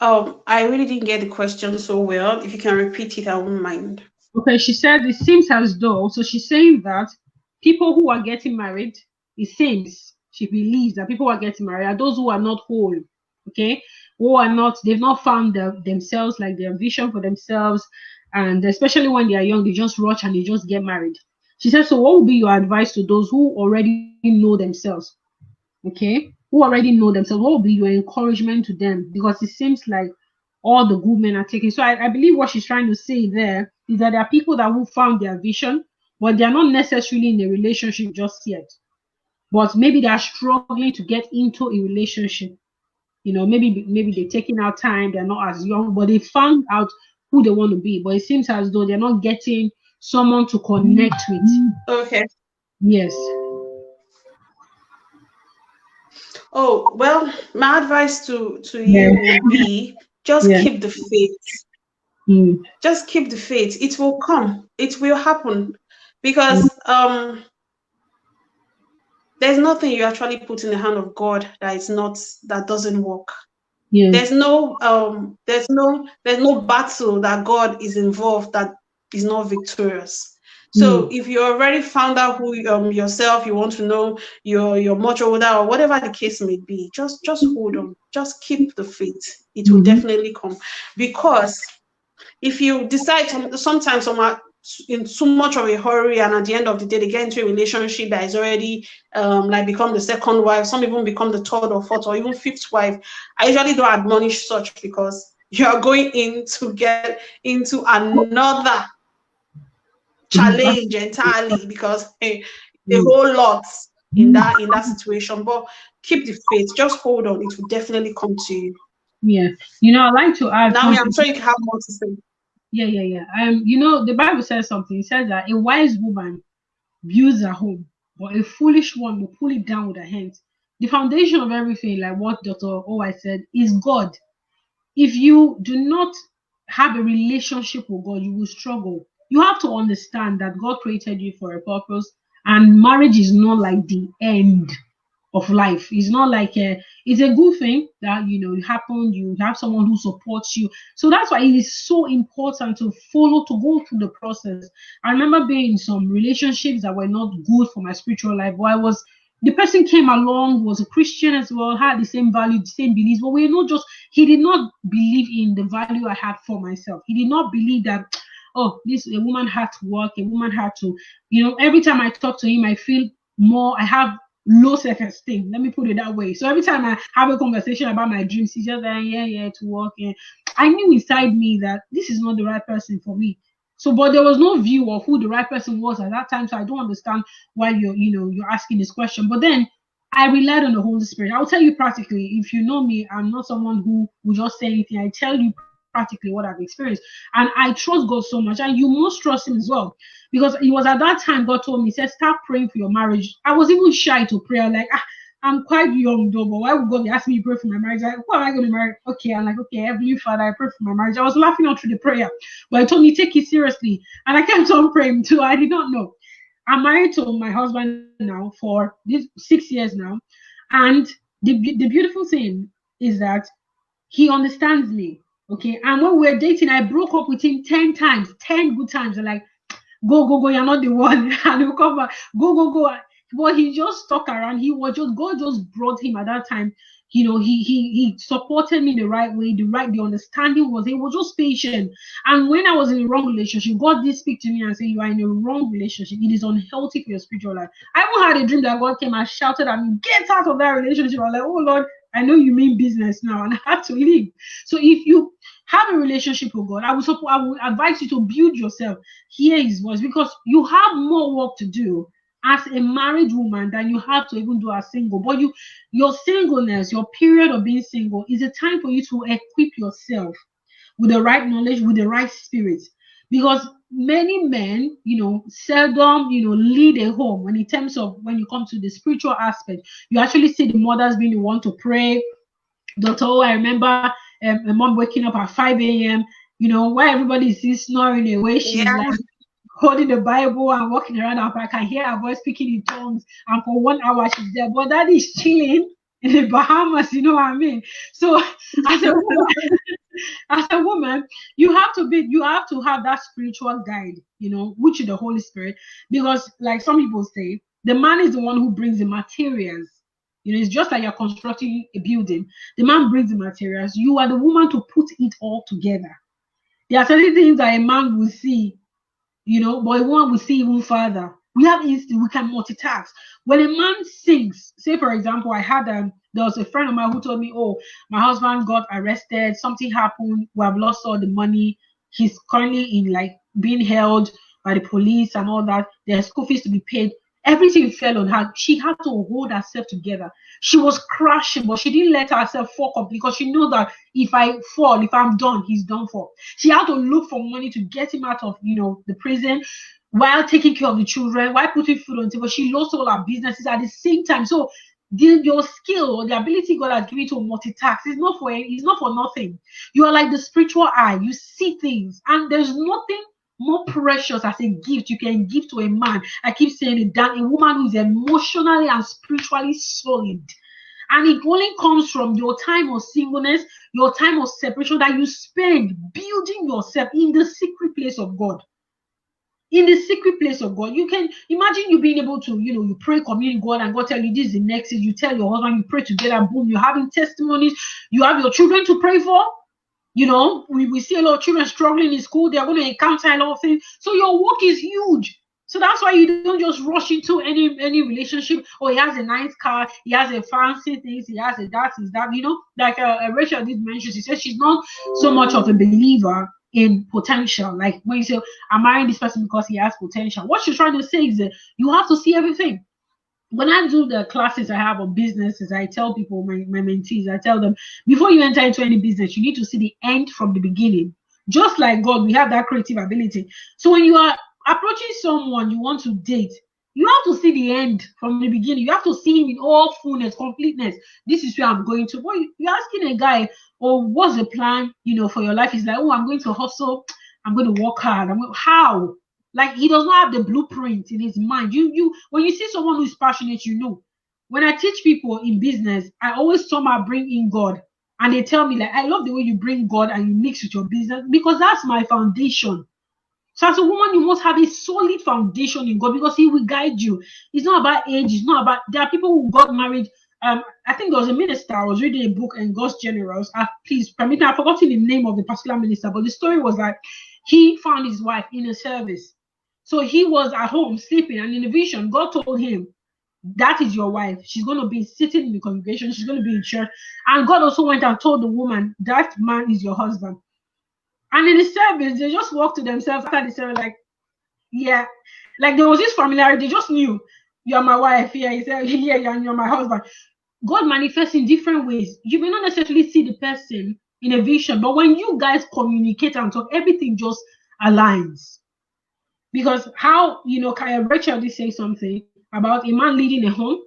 Oh, I really didn't get the question so well. If you can repeat it, I won't mind. Okay, she said it seems as though, so she's saying that people who are getting married, it seems, she believes that people who are getting married are those who are not whole, okay? They've not found themselves, like their vision for themselves, and especially when they are young, they just rush and they just get married. She said, so what would be your advice to those who already know themselves, okay? Who already know themselves, what would be your encouragement to them? Because it seems like all the good men are taking. So I believe what she's trying to say there is that there are people that who found their vision, but they are not necessarily in a relationship just yet. But maybe they are struggling to get into a relationship. Maybe they're taking out time, they're not as young, but they found out who they want to be. But it seems as though they're not getting someone to connect with. Okay. Yes. Oh, well, my advice to Yeah. you would be just Yeah. keep the faith. Mm. Just keep the faith. It will come. It will happen. Because there's nothing you actually put in the hand of God that doesn't work. Yeah. There's no battle that God is involved that is not victorious. So if you already found out who yourself, you want to know you're much older or whatever the case may be, just hold on, just keep the faith. It will definitely come. Because if you decide sometimes someone in too much of a hurry, and at the end of the day they get into a relationship that is already like become the second wife, some even become the third or fourth or even fifth wife, I usually don't admonish such, because you are going in to get into another challenge entirely, because a whole lot in that situation. But keep the faith, just hold on, it will definitely come to you. Yeah. I'd like to add Now I'm something. sure you can have more to say. Yeah. The Bible says something. It says that a wise woman builds a home, but a foolish one will pull it down with her hands. The foundation of everything, like what Dr. Oi said, is God. If you do not have a relationship with God, you will struggle. You have to understand that God created you for a purpose, and marriage is not like the end of life. It's not like it's a good thing that it happened. You have someone who supports you, so that's why it is so important to go through the process. I remember being in some relationships that were not good for my spiritual life, but the person came along, was a Christian as well, had the same value, the same beliefs, but he did not believe in the value I had for myself. He did not believe that, oh, a woman had to work, a woman had to, every time I talk to him, I have low self-esteem. Let me put it that way. So every time I have a conversation about my dreams, he's just like, yeah, to work. Yeah. I knew inside me that this is not the right person for me. So, but there was no view of who the right person was at that time. So I don't understand why you're asking this question. But then I relied on the Holy Spirit. I'll tell you practically, if you know me, I'm not someone who will just say anything. I tell you practically what I've experienced. And I trust God so much. And you must trust him as well. Because it was at that time God told me, he said, start praying for your marriage. I was even shy to pray. I'm like, I'm quite young though, but why would God be asking me to pray for my marriage? Like, who am I going to marry? Okay, I'm like, okay, Heavenly Father, I pray for my marriage. I was laughing all through the prayer, but he told me, take it seriously. And I kept on praying too. I did not know. I'm married to my husband now for this 6 years now. And the beautiful thing is that he understands me. Okay. And when we were dating, I broke up with him 10 times, 10 good times. I'm like, go, you're not the one. And he'll come back, go. But he just stuck around. God just brought him at that time. He supported me the right way, the understanding he was just patient. And when I was in a wrong relationship, God did speak to me and say, you are in a wrong relationship. It is unhealthy for your spiritual life. I even had a dream that God came and shouted at me, get out of that relationship. I was like, oh Lord, I know you mean business now, and I had to leave. So if you have a relationship with God, I would advise you to build yourself, hear his voice, because you have more work to do as a married woman than you have to even do as single. But your singleness, your period of being single, is a time for you to equip yourself with the right knowledge, with the right spirit. Because many men, seldom, lead a home. When in terms of when you come to the spiritual aspect, you actually see the mothers being the one to pray. Dr. O, I remember my mom waking up at 5 a.m., why everybody is snoring away. She's like holding the Bible and walking around. I can hear her voice speaking in tongues. And for 1 hour, she's there. But that is chilling in the Bahamas, you know what I mean? So as a woman, you have to have that spiritual guide, which is the Holy Spirit. Because like some people say, the man is the one who brings the materials. It's just like you're constructing a building. The man brings the materials. You are the woman to put it all together. There are certain things that a man will see, but a woman will see even further. We can multitask. When a man sings, say for example, I had there was a friend of mine who told me, oh, my husband got arrested, something happened, we have lost all the money. He's currently in like being held by the police and all that. There's school fees to be paid. Everything fell on her. She had to hold herself together. She was crashing, but she didn't let herself fall up, because she knew that if I fall, if I'm done, he's done for. She had to look for money to get him out of, the prison, while taking care of the children, while putting food on the table. She lost all her businesses at the same time. So your skill or the ability God has given you to multitask is not for nothing. You are like the spiritual eye. You see things, and there's nothing more precious as a gift you can give to a man. I keep saying it, than a woman who is emotionally and spiritually solid. And it only comes from your time of singleness, your time of separation that you spend building yourself in the secret place of God. In the secret place of God, you can imagine you being able to, you pray, commune God, and God tell you this is the next thing. You tell your husband, you pray together, boom, you're having testimonies, you have your children to pray for. We see a lot of children struggling in school, they're going to encounter a lot of things. So your work is huge. So that's why you don't just rush into any relationship. Oh, he has a nice car, he has a fancy things, he has a that, like Rachel did mention. She said she's not so much of a believer in potential. Like when you say, I'm marrying this person because he has potential, what she's trying to say is that you have to see everything. When I do the classes I have on businesses, I tell people, my mentees, I tell them, before you enter into any business, you need to see the end from the beginning. Just like God, we have that creative ability. So when you are approaching someone you want to date, you have to see the end from the beginning. You have to see him in all fullness, completeness. This is where I'm going to. Well, you're asking a guy, oh, what's the plan, for your life? He's like, oh, I'm going to hustle. I'm going to work hard. How? Like, he does not have the blueprint in his mind. When you see someone who is passionate, When I teach people in business, I always somehow bring in God. And they tell me, like, I love the way you bring God and you mix with your business, because that's my foundation. So as a woman, you must have a solid foundation in God, because he will guide you. It's not about age. It's not about, there are people who got married. I think there was a minister, I was reading a book, and God's Generals. Please permit me, I've forgotten the name of the particular minister, but the story was that he found his wife in a service. So he was at home sleeping, and in a vision, God told him, that is your wife. She's going to be sitting in the congregation. She's going to be in church. And God also went and told the woman, that man is your husband. And in the service, they just walked to themselves after the service, like, yeah. Like there was this familiarity. They just knew, you're my wife. Yeah, he said, yeah, you're my husband. God manifests in different ways. You may not necessarily see the person in a vision, but when you guys communicate and talk, everything just aligns. Because how, Rachel did say something about a man leading a home,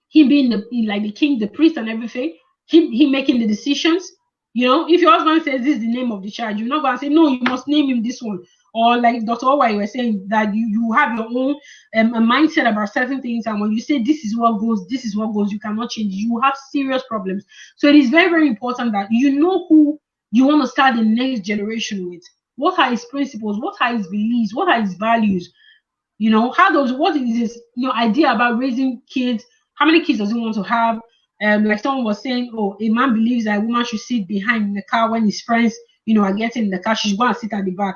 him being the king, the priest, and everything, him making the decisions. If your husband says this is the name of the child, you're not going to say, no, you must name him this one. Or like Dr. Owa, you were saying that you have your own a mindset about certain things, and when you say this is what goes, you cannot change. You have serious problems. So it is very, very important that you know who you want to start the next generation with. What are his principles? What are his beliefs? What are his values? What is his idea about raising kids? How many kids does he want to have? Like someone was saying, oh, a man believes that a woman should sit behind in the car when his friends, are getting in the car. She should go and sit at the back.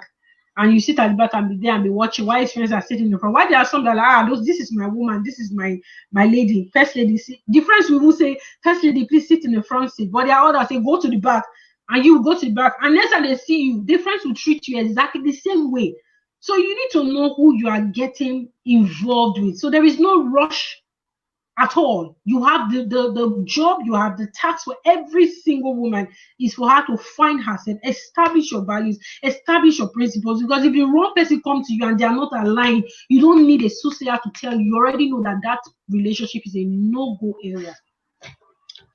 And you sit at the back and be there and be watching while his friends are sitting in the front. Why there are some that are like, this is my woman, this is my lady, first lady. The friends will say, first lady, please sit in the front seat. But there are others say, go to the back. And you go to the back. And next time they see you, the friends will treat you exactly the same way. So you need to know who you are getting involved with. So there is no rush at all. You have the job, you have the task for every single woman is for her to find herself, establish your values, establish your principles. Because if the wrong person comes to you and they are not aligned, you don't need a soothsayer to tell you. You already know that relationship is a no-go area.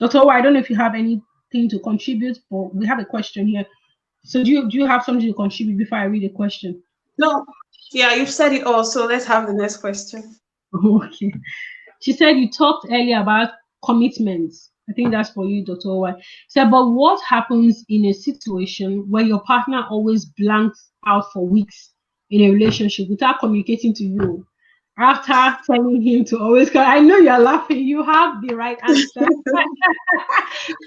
Dr. Owa, I don't know if you have anything to contribute, but we have a question here. So do you have something to contribute before I read the question? No. Yeah, you've said it all. So let's have the next question. Okay. She said you talked earlier about commitments. I think that's for you, Dr. Owa. She said, but what happens in a situation where your partner always blanks out for weeks in a relationship without communicating to you? After telling him to always call, I know you're laughing. You have the right answer.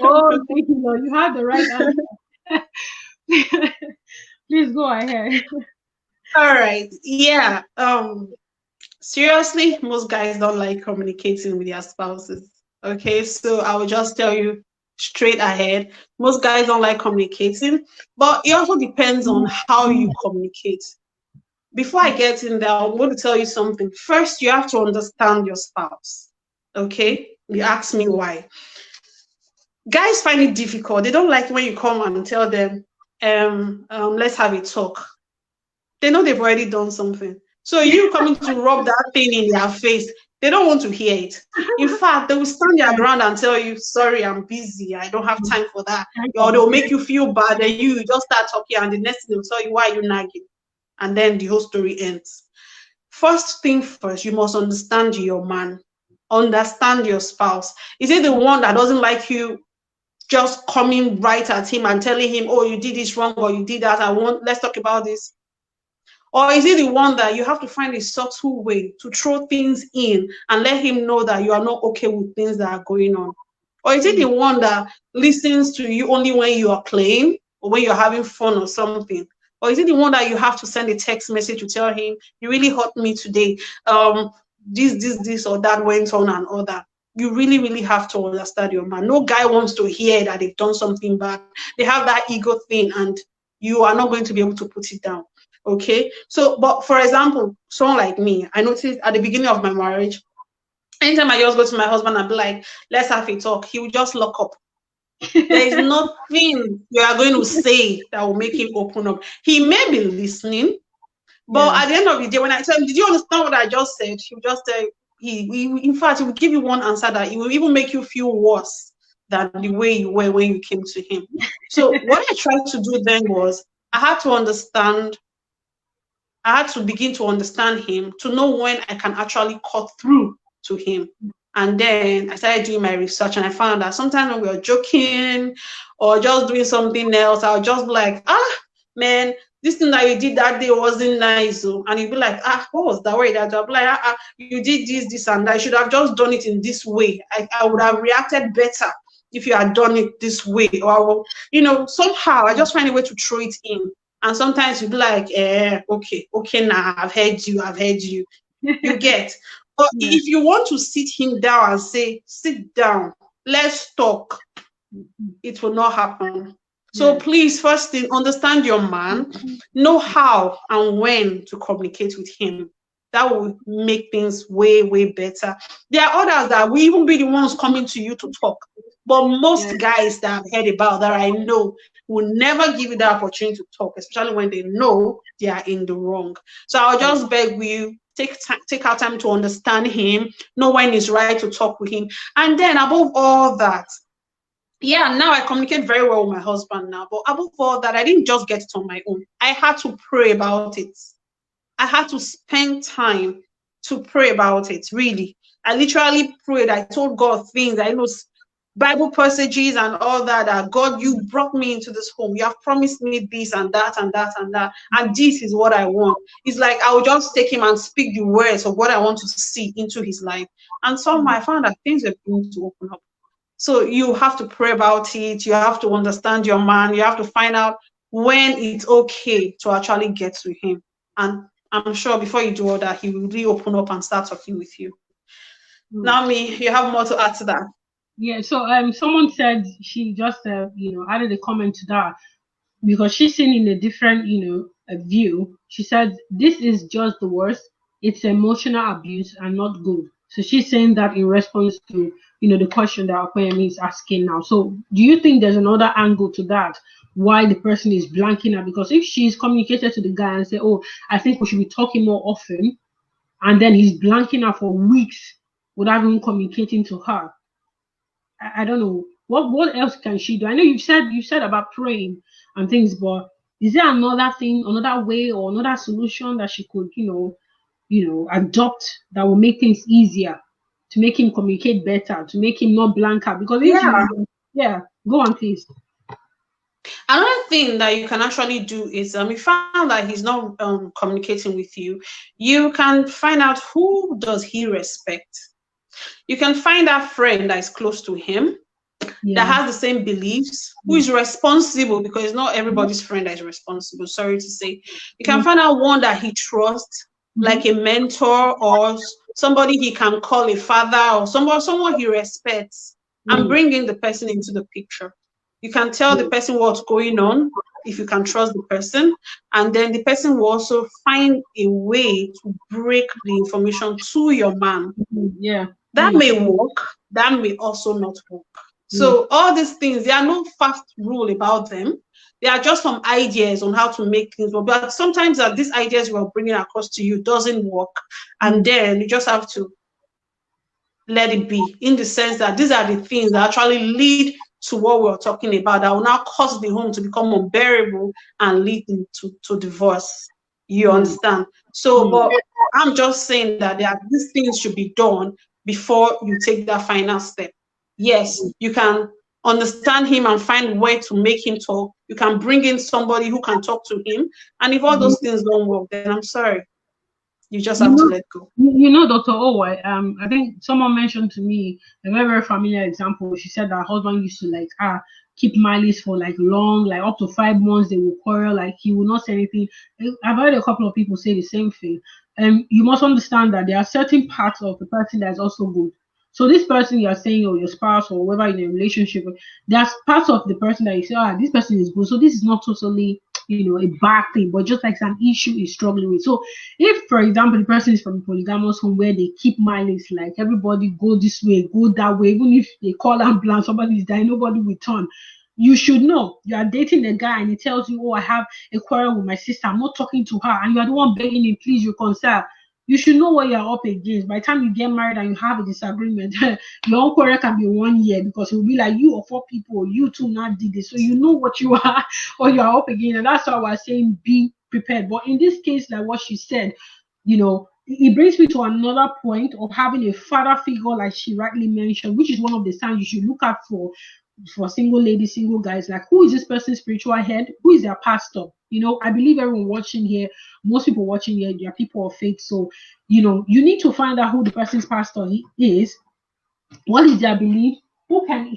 Oh, thank you, Lord. You have the right answer. Please go ahead. All right. Yeah. Seriously, most guys don't like communicating with their spouses. Okay, so I will just tell you straight ahead. Most guys don't like communicating, but it also depends on how you communicate. Before I get in there, I want to tell you something. First, you have to understand your spouse. Okay? You ask me why. Guys find it difficult. They don't like when you come and tell them, let's have a talk. They know they've already done something. So you coming to rub that thing in their face, They don't want to hear it. In fact, they will stand their ground and tell you, sorry, I'm busy. I don't have time for that. Or they'll make you feel bad. And you just start talking, and the next thing they'll tell you, why are you nagging? And then the whole story ends. First thing first, you must understand your man. Understand your spouse. Is it the one that doesn't like you just coming right at him and telling him, oh, you did this wrong or you did that, let's talk about this? Or is it the one that you have to find a subtle way to throw things in and let him know that you are not okay with things that are going on? Or is it the one that listens to you only when you are playing or when you're having fun or something? Or is it the one that you have to send a text message to tell him, you really hurt me today, this or that went on and all that? You really, really have to understand your man. No guy wants to hear that they've done something bad. They have that ego thing, and you are not going to be able to put it down. Okay? So, but for example, someone like me, I noticed at the beginning of my marriage, anytime I just go to my husband and be like, let's have a talk, he will just lock up. There is nothing you are going to say that will make him open up. He may be listening, but at the end of the day, when I tell him, did you understand what I just said? He will just say, in fact, he will give you one answer that it will even make you feel worse than the way you were when you came to him. So what I tried to do then was, I had to begin to understand him, to know when I can actually cut through to him. And then I started doing my research, and I found out that sometimes when we were joking or just doing something else, I'll just be like, man, this thing that you did that day wasn't nice. And you'd be like, what was that way that? I'll be like, you did this, and that. I should have just done it in this way. I would have reacted better if you had done it this way. Or, somehow I just find a way to throw it in. And sometimes you'd be like, okay, now I've heard you. You get. But if you want to sit him down and say, sit down, let's talk, it will not happen. So please, first thing, understand your man, know how and when to communicate with him. That will make things way, way better. There are others that will even be the ones coming to you to talk. But most guys that I've heard about, that I know, will never give you the opportunity to talk, especially when they know they are in the wrong. So I'll just beg you, take our time to understand him, know when it's right to talk with him. And then above all that, now I communicate very well with my husband now, but above all that, I didn't just get it on my own. I had to pray about it. I had to spend time to pray about it, really. I literally prayed. I told God things. I know Bible passages and all that, God, you brought me into this home. You have promised me this and that and that and that. And this is what I want. It's like I will just take him and speak the words of what I want to see into his life. And somehow I found that things are going to open up. So you have to pray about it. You have to understand your man. You have to find out when it's okay to actually get to him. And I'm sure before you do all that, he will really open up and start talking with you. Naomi, you have more to add to that. Yeah, so someone said she just added a comment to that, because she's seen in a different a view. She said this is just the worst. It's emotional abuse and not good. So she's saying that in response to the question that Okoyemi is asking now. So do you think there's another angle to that, why the person is blanking out? Because if she's communicated to the guy and say, oh, I think we should be talking more often, and then he's blanking out for weeks without even communicating to her, I don't know what else can she do. I know you said about praying and things, but is there another thing, another way, or another solution that she could adopt that will make things easier, to make him communicate better, to make him not blank out? Because go on, please. Another thing that you can actually do is, if you found that he's not communicating with you, you can find out who does he respect. You can find that friend that is close to him, that has the same beliefs, who is responsible, because it's not everybody's friend that is responsible, sorry to say. You can find out one that he trusts, like a mentor or somebody he can call a father, or someone he respects, and bring in the person into the picture. You can tell the person what's going on, if you can trust the person, and then the person will also find a way to break the information to your man. That may work, that may also not work. So all these things, there are no fast rule about them. There are just some ideas on how to make things work. But sometimes these ideas we are bringing across to you doesn't work. And then you just have to let it be, in the sense that these are the things that actually lead to what we're talking about, that will now cause the home to become unbearable and lead to divorce. You understand? So, but I'm just saying that these things should be done before you take that final step. Yes, you can understand him and find a way to make him talk. You can bring in somebody who can talk to him. And if all those things don't work, then I'm sorry. You just have to let go. Dr. Owa, I think someone mentioned to me a very, very familiar example. She said that her husband used to keep malice for long, up to 5 months. They will quarrel, he will not say anything. I've heard a couple of people say the same thing. You must understand that there are certain parts of the person that is also good. So this person you are saying, or your spouse, or whoever in a relationship, there's parts of the person that you say, this person is good. So this is not totally, a bad thing, but just like an issue is struggling with. So if, for example, the person is from a polygamous home where they keep malice, everybody go this way, go that way, even if they call ambulance, somebody is dying, nobody will turn. You should know you are dating a guy and he tells you, I have a quarrel with my sister, I'm not talking to her, and you are the one begging him, please reconcile. You should know what you're up against. By the time you get married and you have a disagreement, your own quarrel can be 1 year, because it will be like you or 4 people, you two now did this. So you know what you are up against. And that's why we're saying be prepared. But in this case, like what she said, it brings me to another point of having a father figure, like she rightly mentioned, which is one of the signs you should look out for single ladies, single guys. Who is this person's spiritual head? Who is their pastor? I believe everyone watching here, most people watching here, they are people of faith. So, you need to find out who the person's pastor is. What is their belief? Who can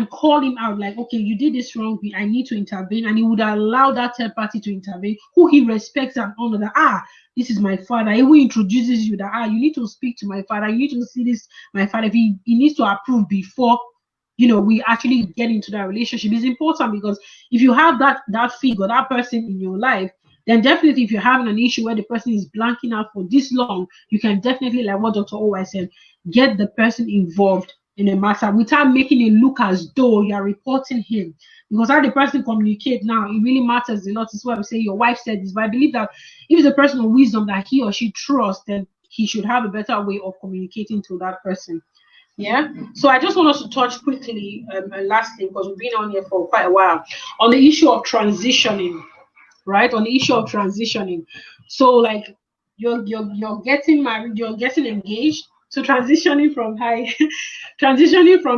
call him out? Okay, you did this wrong, I need to intervene. And he would allow that third party to intervene, who he respects and honor. That, this is my father. He will introduces you that, you need to speak to my father. You need to see this, my father. If he needs to approve before we actually get into that relationship. Is important, because if you have that figure, that person in your life, then definitely if you're having an issue where the person is blanking out for this long, you can definitely, like what Dr. Owa said, get the person involved in a matter without making it look as though you're reporting him. Because how the person communicate now, it really matters a lot. This is why we say your wife said this, but I believe that if it's a person of wisdom that he or she trusts, then he should have a better way of communicating to that person. Yeah, so I just want us to touch quickly, lastly, because we've been on here for quite a while, on the issue of transitioning, right? On the issue of transitioning. So, you're getting married, you're getting engaged. So transitioning from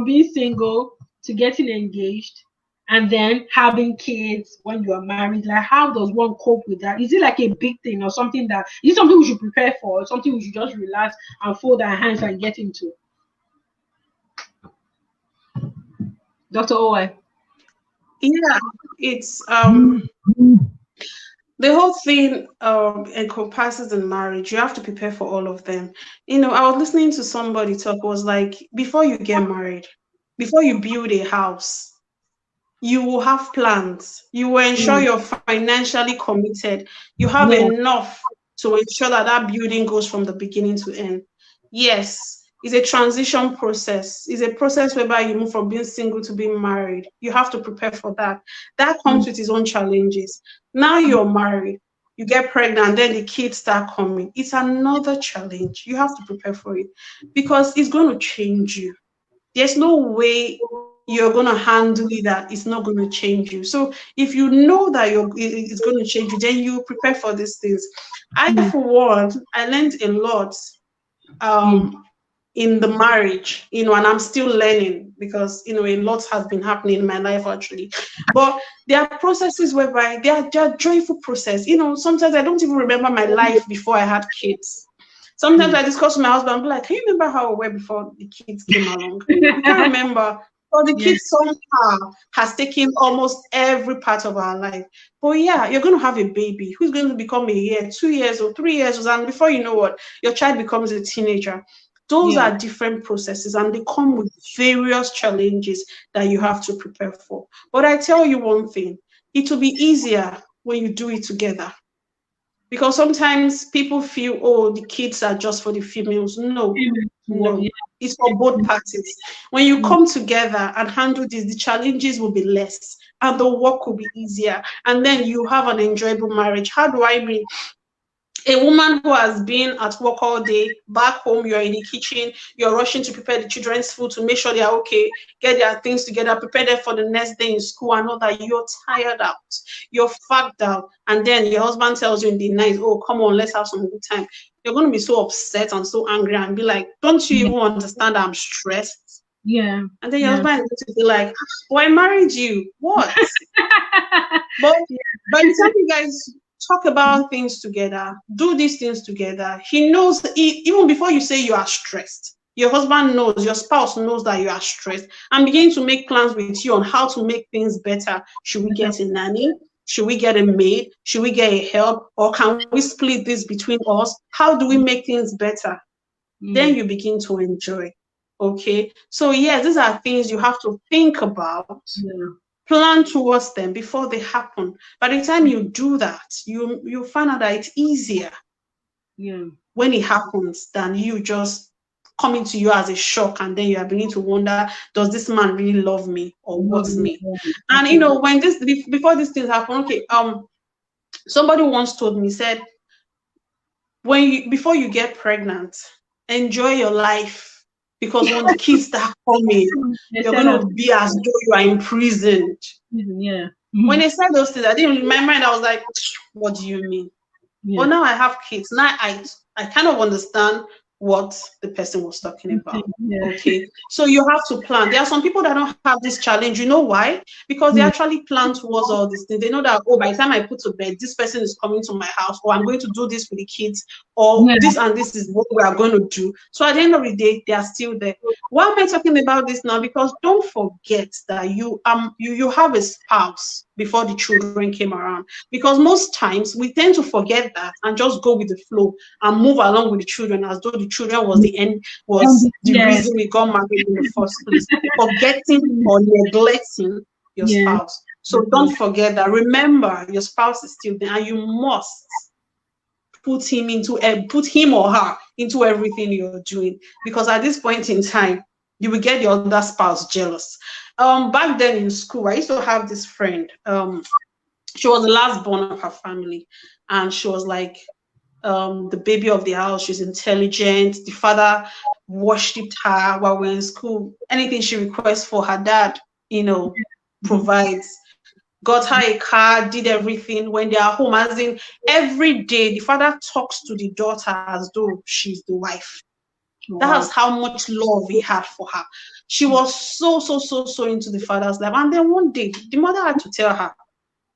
being single to getting engaged, and then having kids when you are married. How does one cope with that? Is it a big thing, or something is it something we should prepare for, or something we should just relax and fold our hands and get into? Dr. Owa. Yeah, it's the whole thing encompasses in marriage. You have to prepare for all of them. I was listening to somebody talk, was like, before you get married, before you build a house, you will have plans. You will ensure you're financially committed. You have enough to ensure that building goes from the beginning to end. Yes. It's a transition process. It's a process whereby you move from being single to being married. You have to prepare for that. That comes with its own challenges. Now you're married, you get pregnant, then the kids start coming. It's another challenge. You have to prepare for it, because it's going to change you. There's no way you're going to handle it that it's not going to change you. So if you know that it's going to change you, then you prepare for these things. I, for one, I learned a lot in the marriage, and I'm still learning, because a lot has been happening in my life actually. But there are processes whereby they are joyful process. Sometimes I don't even remember my life before I had kids. Sometimes I discuss with my husband, I'm like, can you remember how we were before the kids came along? I can't remember. But the kids somehow has taken almost every part of our life. But yeah, you're going to have a baby who's going to become a year, 2 years or 3 years, and before you know what, your child becomes a teenager. Those are different processes, and they come with various challenges that you have to prepare for. But I tell you one thing, it will be easier when you do it together. Because sometimes people feel, the kids are just for the females. No, it's for both parties. When you come together and handle this, the challenges will be less and the work will be easier. And then you have an enjoyable marriage. How do I mean? A woman who has been at work all day, back home, you're in the kitchen, you're rushing to prepare the children's food to make sure they're okay, get their things together, prepare them for the next day in school, and all that. You're tired out, you're fagged out, and then your husband tells you in the night, oh, come on, let's have some good time. You're going to be so upset and so angry and be like, don't you even understand I'm stressed? Yeah. And then your husband is going to be like, well, I married you. What? But by the time you guys talk about things together, do these things together, he knows, even before you say you are stressed, your husband knows, your spouse knows that you are stressed, and begin to make plans with you on how to make things better. Should we get a nanny? Should we get a maid? Should we get a help? Or can we split this between us? How do we make things better? Then you begin to enjoy. Okay? So yes, these are things you have to think about. Plan towards them before they happen. By the time you do that, you find out that it's easier when it happens than you just coming to you as a shock, and then you are beginning to wonder, does this man really love me or what's me? And you know, when before these things happen, okay, somebody once told me, said, before you get pregnant, enjoy your life. Because when the kids start coming, you're going to be as though you are imprisoned. When they said those things, in my mind, I was like, what do you mean? Well, now I have kids. Now I kind of understand what the person was talking about. Okay, so you have to plan. There are some people that don't have this challenge. You know why? Because they actually plan towards all these things. They know that, oh, by the time I put to bed, this person is coming to my house, or I'm going to do this for the kids, or this and this is what we are going to do. So at the end of the day, they are still there. Why am I talking about this now? Because don't forget that you have a spouse before the children came around. Because most times we tend to forget that and just go with the flow and move along with the children as though the children was the end, was the reason we got married in the first place. Forgetting or neglecting your spouse. So don't forget that. Remember, your spouse is still there, and you must put him or her into everything you're doing. Because at this point in time, you will get the other spouse jealous. Back then in school, I used to have this friend. She was the last born of her family, and she was like the baby of the house. She's intelligent. The father worshipped her while we're in school. Anything she requests for, her dad, provides. Got her a car, did everything. When they are home, as in every day, the father talks to the daughter as though she's the wife. That's how much love he had for her. She was so into the father's life. And then one day, the mother had to tell her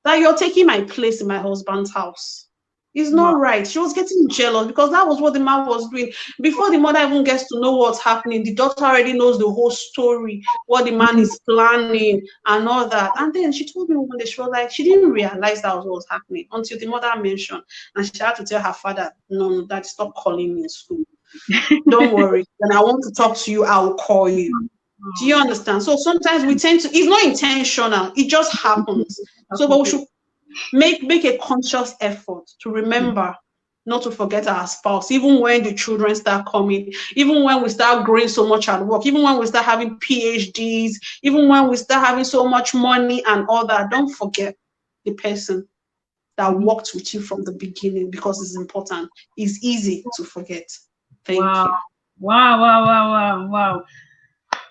that you're taking my place in my husband's house. It's not right. She was getting jealous because that was what the man was doing. Before the mother even gets to know what's happening, the daughter already knows the whole story, what the man is planning and all that. And then she told me one day, she was like, she didn't realize that was what was happening until the mother mentioned. And she had to tell her father, no, Dad, stop calling me in school. Don't worry. When I want to talk to you, I'll call you. Do you understand? So sometimes we tend to, it's not intentional, it just happens. So but we should make a conscious effort to remember not to forget our spouse, even when the children start coming, even when we start growing so much at work, even when we start having PhDs, even when we start having so much money and all that. Don't forget the person that worked with you from the beginning, because it's important. It's easy to forget. Thank you. Wow.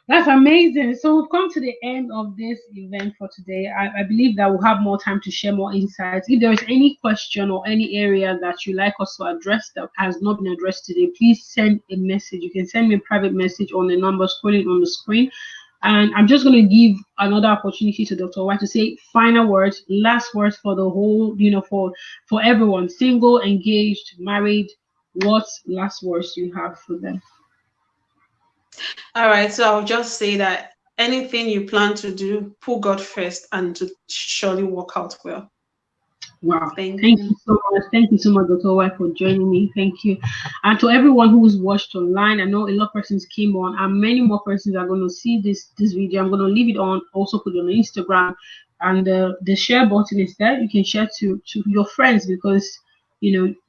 That's amazing. So we've come to the end of this event for today. I believe that we'll have more time to share more insights. If there is any question or any area that you like us to address that has not been addressed today, please send a message. You can send me a private message on the number scrolling on the screen. And I'm just going to give another opportunity to Dr. White to say final words, last words for the whole, for everyone, single, engaged, married. What last words do you have for them? All right, so I'll just say that anything you plan to do, put God first, and to surely work out well. Wow. Thank you so much. Thank you so much, Dr. White, for joining me. Thank you. And to everyone who's watched online, I know a lot of persons came on, and many more persons are going to see this video. I'm going to leave it on, also put it on Instagram. And the share button is there. You can share to your friends, because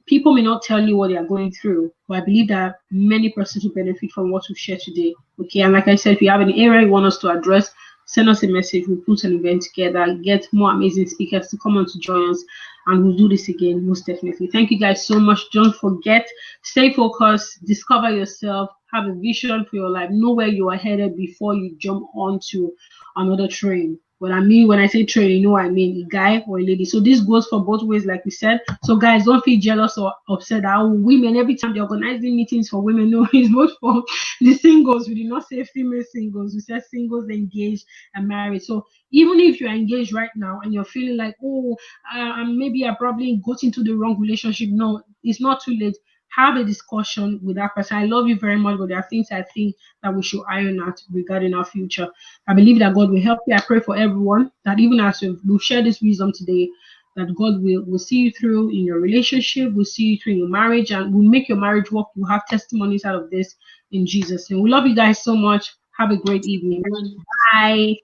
people may not tell you what they are going through, but I believe that many persons will benefit from what we've shared today. Okay, and like I said, if you have any area you want us to address, send us a message. We'll put an event together, get more amazing speakers to come on to join us, and we'll do this again, most definitely. Thank you guys so much. Don't forget, stay focused, discover yourself, have a vision for your life, know where you are headed before you jump onto another train. What I mean when I say train, you know what I mean, a guy or a lady. So this goes for both ways, like we said. So guys, don't feel jealous or upset that women, every time they're organizing meetings for women, no, it's both for the singles. We did not say female singles, we said singles engaged and married. So even if you're engaged right now and you're feeling like, oh, maybe I probably got into the wrong relationship, no, it's not too late. Have a discussion with that person. I love you very much, but there are things I think that we should iron out regarding our future. I believe that God will help you. I pray for everyone that even as we've shared this wisdom today, that God will see you through in your relationship, will see you through in your marriage, and will make your marriage work. We'll have testimonies out of this in Jesus' name. We love you guys so much. Have a great evening. Bye.